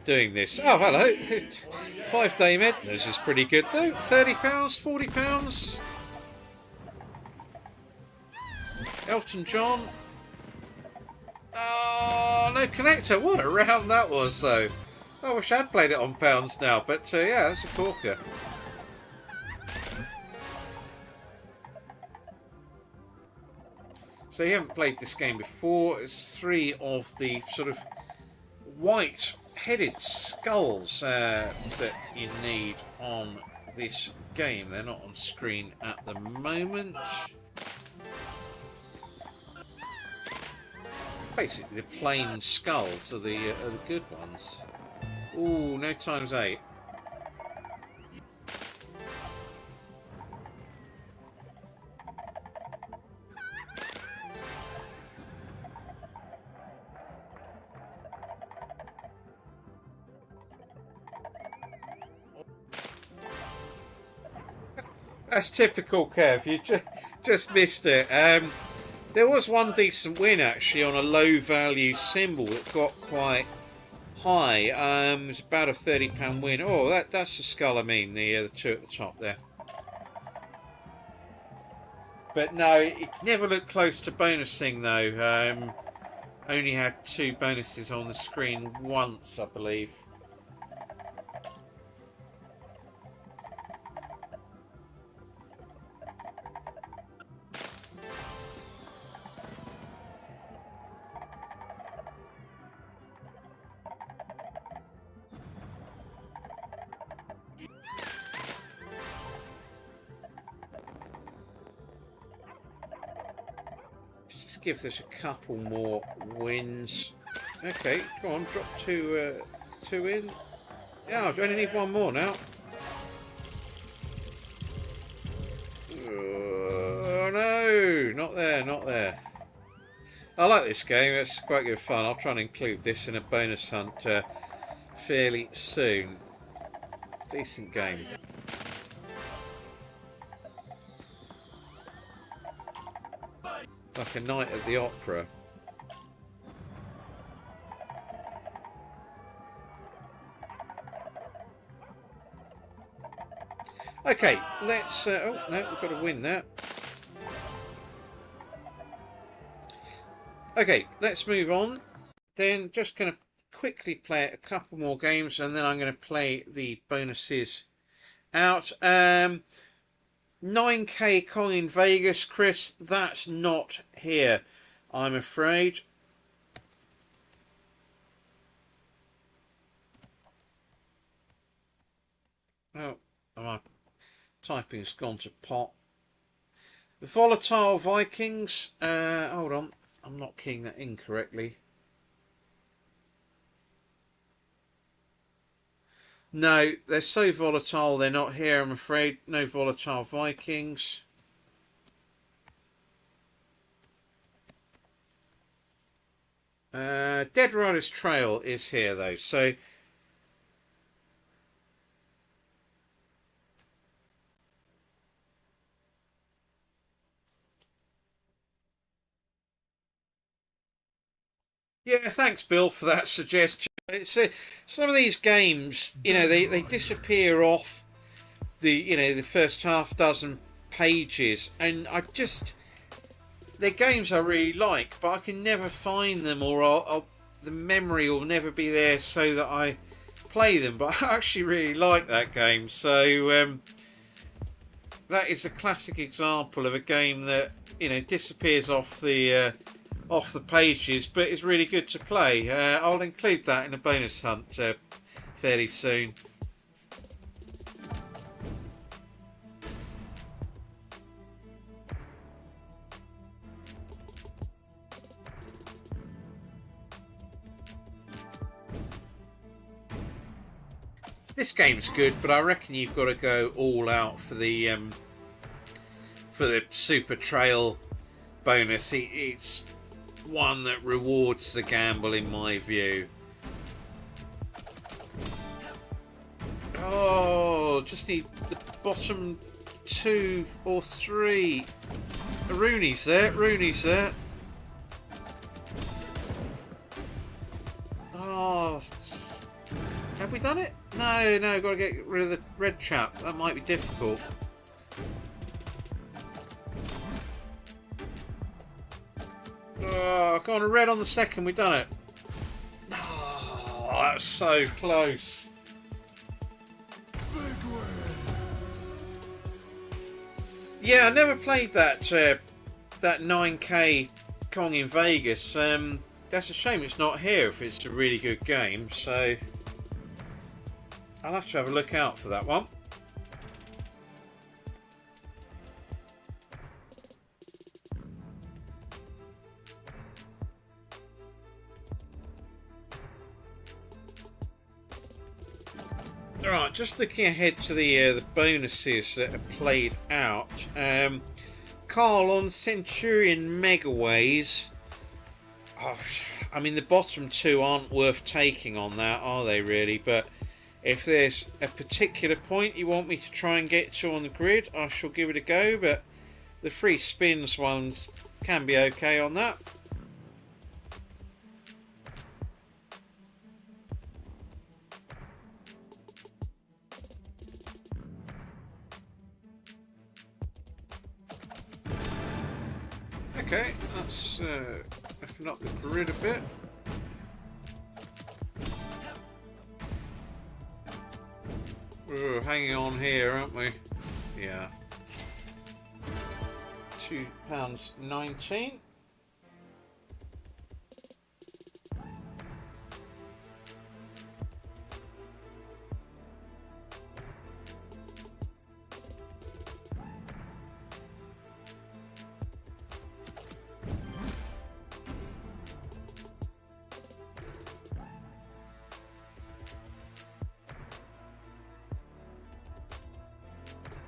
doing this. Oh, hello. 5-day Medners is pretty good though. £30, £40. Elton John. Oh, no connector. What a round that was though. I wish I'd played it on pounds now, but yeah, that's a corker. So you haven't played this game before. It's 3 of the sort of white-headed skulls that you need on this game. They're not on screen at the moment. Basically, the plain skulls are the good ones. Ooh, no ×8. That's typical, Kev. You just missed it. There was one decent win actually on a low value symbol that got quite high. It was about a £30 win. Oh, that's the skull. I mean, the two at the top there. But no, it never looked close to bonusing though. Only had 2 bonuses on the screen once, I believe. Let's give this a couple more wins. Okay, go on, drop two in. Yeah, I only need one more now. Oh no, not there, not there. I like this game, it's quite good fun. I'll try and include this in a bonus hunt fairly soon. Decent game. Like a night at the opera. Okay, let's... oh, no, we've got to win that. Okay, let's move on. Then just going to quickly play a couple more games and then I'm going to play the bonuses out. 9k Kong in Vegas, Chris, that's not here, I'm afraid. Oh, my typing's gone to pot. The Volatile Vikings, hold on, I'm not keying that in correctly. No, they're so volatile, they're not here, I'm afraid. No Volatile Vikings. Dead Rider's Trail is here, though, so... Yeah, thanks, Bill, for that suggestion. It's some of these games, you know, they disappear off the, you know, the first half dozen pages, and they're games I really like, but I can never find them, or the memory will never be there so that I play them. But I actually really like that game, so that is a classic example of a game that, you know, disappears off the pages, but it's really good to play. I'll include that in a bonus hunt fairly soon. This game's good, but I reckon you've got to go all out for the Super Trail bonus. It's one that rewards the gamble, in my view. Oh, just need the bottom 2 or 3. Rooney's there. Rooney's there. Oh, have we done it? No, got to get rid of the red chap. That might be difficult. Oh, go on, a red on the second. We've done it. Oh, that's so close. Yeah, I never played that 9k Kong in Vegas. That's a shame it's not here if it's a really good game. So I'll have to have a look out for that one. Right, just looking ahead to the bonuses that are played out. Carl on Centurion Megaways. Oh, I mean, the bottom two aren't worth taking on that, are they really? But if there's a particular point you want me to try and get to on the grid, I shall give it a go. But the free spins ones can be okay on that. Okay, let's open up the grid a bit. We're hanging on here, aren't we? Yeah. £2.19.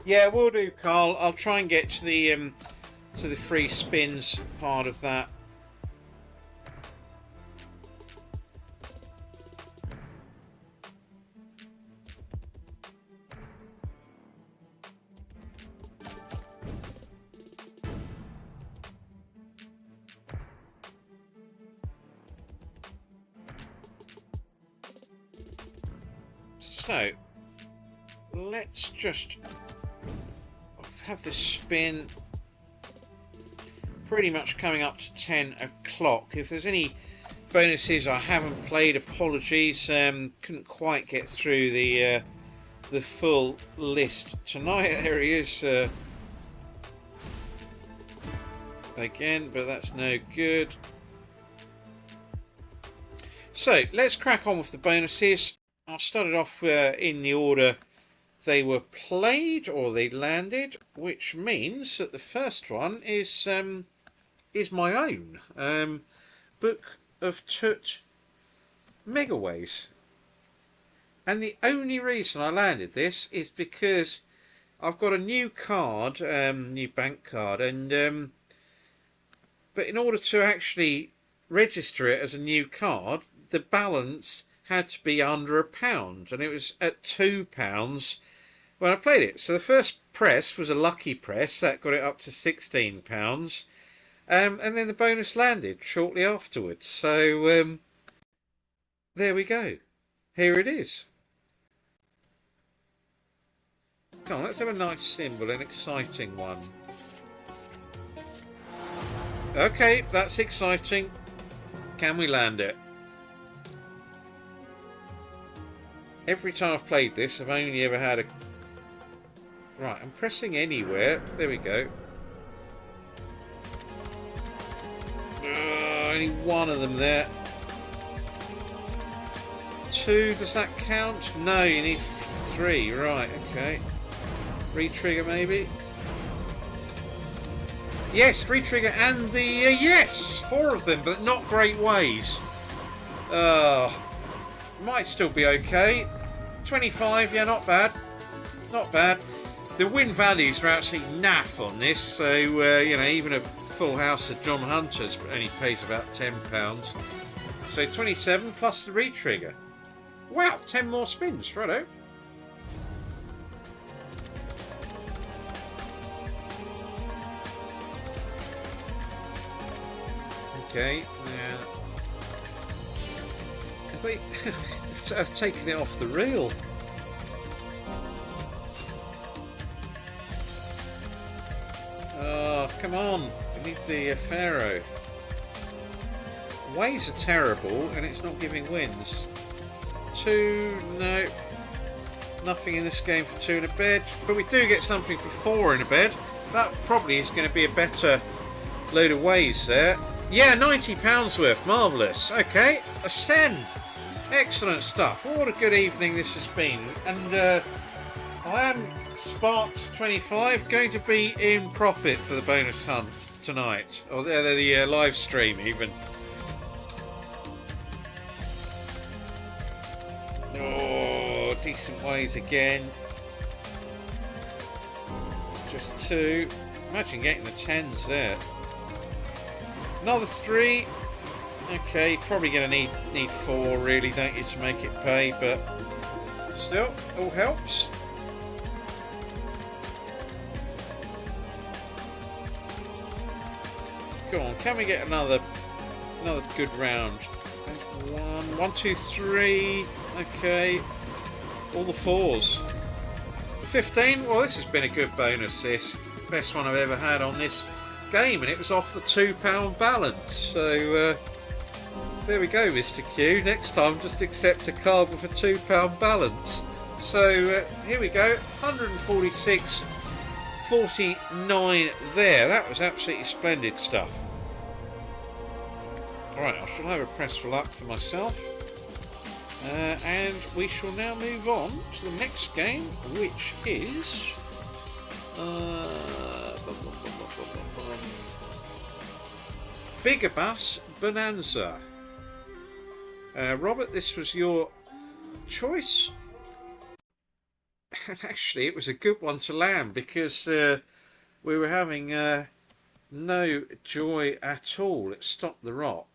Yeah, we'll do, Carl. I'll try and get to the free spins part of that. So, let's just have this spin pretty much coming up to 10 o'clock. If there's any bonuses I haven't played, apologies. Couldn't quite get through the full list tonight. There he is again, but that's no good. So let's crack on with the bonuses. I'll start it off in the order they were played or they landed, which means that the first one is my own Book of Tut Megaways. And the only reason I landed this is because I've got a new card, new bank card, and but in order to actually register it as a new card, the balance had to be under £1, and it was at £2 when I played it. So the first press was a lucky press that got it up to £16, and then the bonus landed shortly afterwards. So there we go. Here it is. Come on, let's have a nice symbol, an exciting one. Okay, that's exciting. Can we land it? Every time I've played this, I've only ever had a... Right, I'm pressing anywhere. There we go. Only one of them there. 2, does that count? No, you need 3. Right, okay. Retrigger maybe? Yes, retrigger and the... yes! 4 of them, but not great ways. Might still be okay. 25, yeah, not bad. Not bad. The win values are actually naff on this, so, you know, even a full house of John Hunter's only pays about £10. So 27 plus the retrigger. Wow, 10 more spins, righto. Okay, yeah. I've taken it off the reel. Oh, come on. We need the Pharaoh. Ways are terrible, and it's not giving wins. 2, no. Nothing in this game for 2 in a bed. But we do get something for 4 in a bed. That probably is going to be a better load of ways there. Yeah, £90 worth. Marvellous. Okay, a sen. Excellent stuff. What a good evening this has been. And I am Sparks25 going to be in profit for the bonus hunt tonight. Or the live stream even. Oh, decent ways again. Just 2. Imagine getting the 10s there. Another 3. Okay, probably going to need 4 really, don't you, to make it pay, but still, all helps. Come on, can we get another good round? 1, 2, 3. Okay, all the 4s. 15. Well, this has been a good bonus. This best one I've ever had on this game, and it was off the £2 balance. So there we go, Mr. Q. Next time, just accept a card with a £2 balance. So here we go, 146.49 there. That was absolutely splendid stuff. Alright, I shall have a press for luck for myself. And we shall now move on to the next game, which is Bigger Bus Bonanza. Robert, this was your choice. And actually, it was a good one to land because we were having no joy at all. It stopped the rot.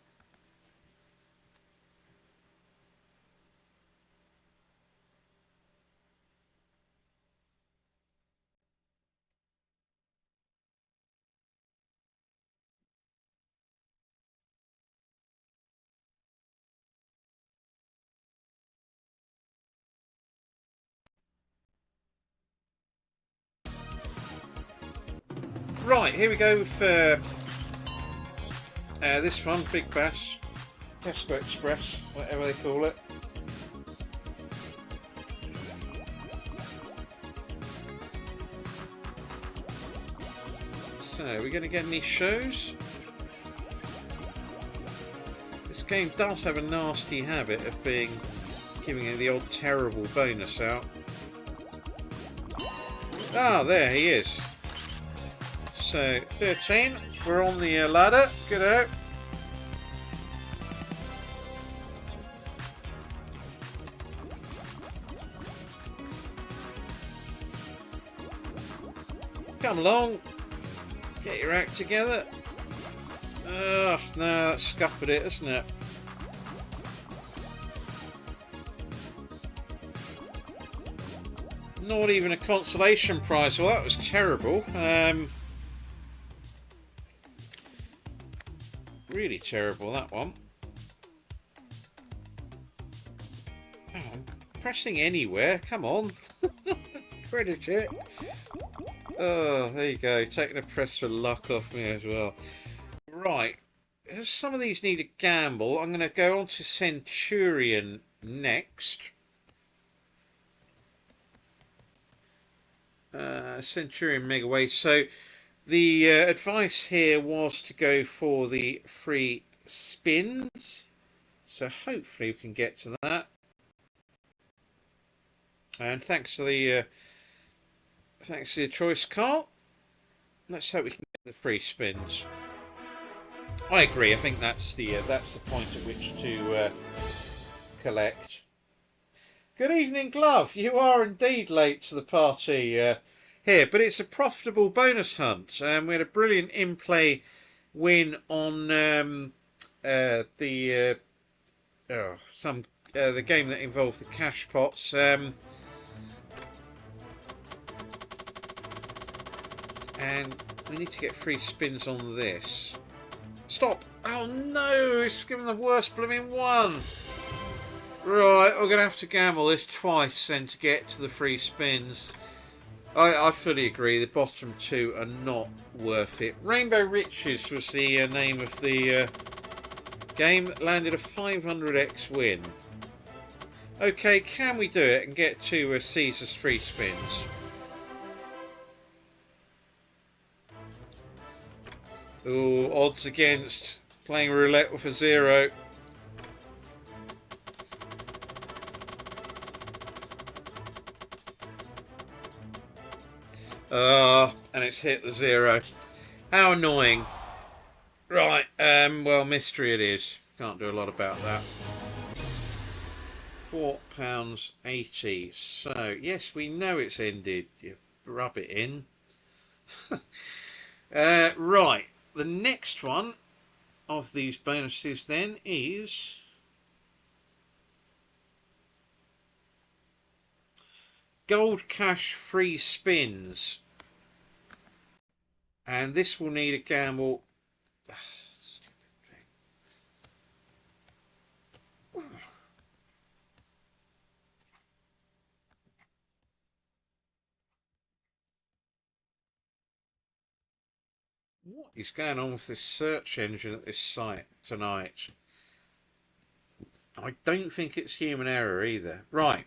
Right, here we go for this one, Big Bass, Tesco Express, whatever they call it. So, we're going to get any shows? This game does have a nasty habit of giving you the odd terrible bonus out. Ah, there he is. So, 13, we're on the ladder, good out. Come along, get your act together. Oh, no, that's scuppered it, isn't it? Not even a consolation prize, well that was terrible. Really terrible, that one. Oh, I'm pressing anywhere, come on. Credit it. Oh, there you go, taking a press for luck off me as well. Right, some of these need a gamble. I'm going to go on to Centurion next. Centurion Megaway. So the advice here was to go for the free spins. So hopefully we can get to that. And thanks to the choice card. Let's hope we can get the free spins. I agree. I think that's the point at which to collect. Good evening, Glove. You are indeed late to the party here, but it's a profitable bonus hunt. We had a brilliant in-play win on the game that involved the cash pots. And we need to get free spins on this. Stop! Oh no! It's given the worst blooming one. Right, we're going to have to gamble this twice then to get to the free spins. I fully agree, the bottom two are not worth it. Rainbow Riches was the name of the game that landed a 500x win. Okay, can we do it and get to Caesar's free spins? Ooh, odds against playing roulette with a 0. And it's hit the 0. How annoying. Right, well, mystery it is. Can't do a lot about that. £4.80. So yes, we know it's ended. You rub it in. Right, the next one of these bonuses then is gold cash free spins, and this will need a gamble. What is going on with this search engine at this site tonight? I don't think it's human error either. Right.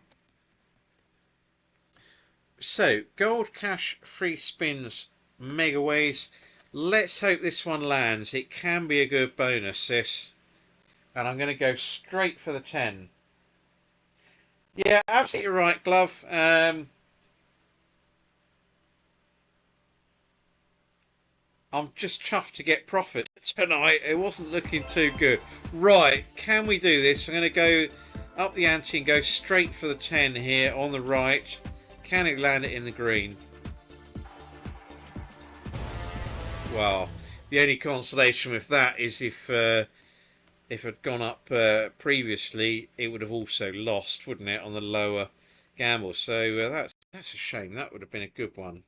So, gold cash free spins megaways. Let's hope this one lands. It can be a good bonus, this. And I'm going to go straight for the 10. Yeah, absolutely right, Glove. I'm just chuffed to get profit tonight. It wasn't looking too good. Right, can we do this? I'm going to go up the ante and go straight for the 10 here on the right. Can it land it in the green? Well, the only consolation with that is if it had gone up previously, it would have also lost, wouldn't it, on the lower gamble? So that's a shame. That would have been a good one.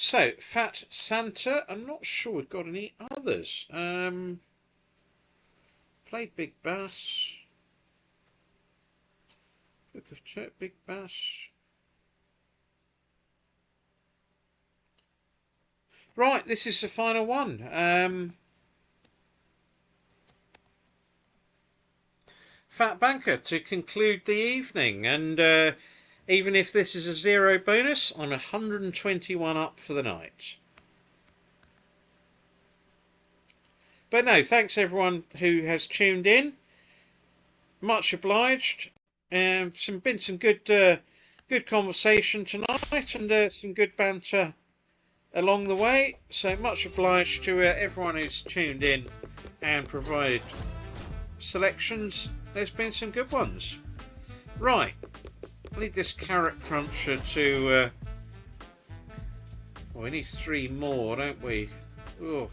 So, Fat Santa, I'm not sure we've got any others. Played Big Bass. Book of Turk, Big Bass. Right, this is the final one. Fat Banker to conclude the evening, and even if this is a 0 bonus, I'm 121 up for the night. But no, thanks everyone who has tuned in. Much obliged. Been some good good conversation tonight, and some good banter along the way. So much obliged to everyone who's tuned in and provided selections. There's been some good ones. Right. I need this carrot cruncher to well, we need 3 more, don't we? Oh.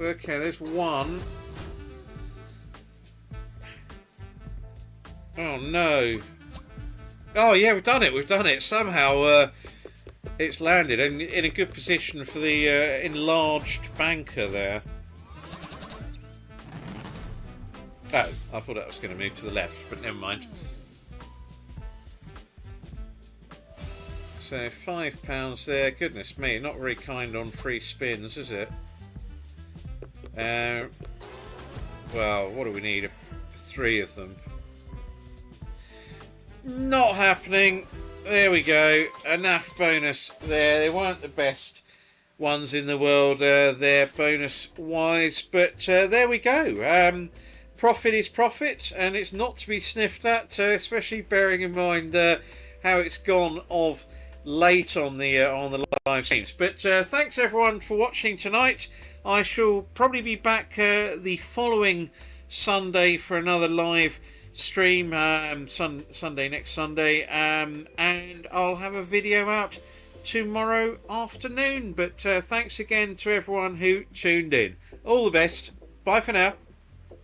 Okay, there's 1. Oh no. Oh yeah, we've done it. Somehow it's landed and in a good position for the enlarged banker there. Oh, I thought that was going to move to the left, but never mind. So £5 there. Goodness me, not very kind on free spins, is it? Well, what do we need? 3 of them. Not happening. There we go. A NAF bonus there. They weren't the best ones in the world there bonus wise, but there we go. Profit is profit, and it's not to be sniffed at, especially bearing in mind how it's gone of late on the live streams. But thanks everyone for watching tonight. I shall probably be back the following Sunday for another live stream, Sunday next Sunday, and I'll have a video out tomorrow afternoon. But thanks again to everyone who tuned in. All the best. Bye for now.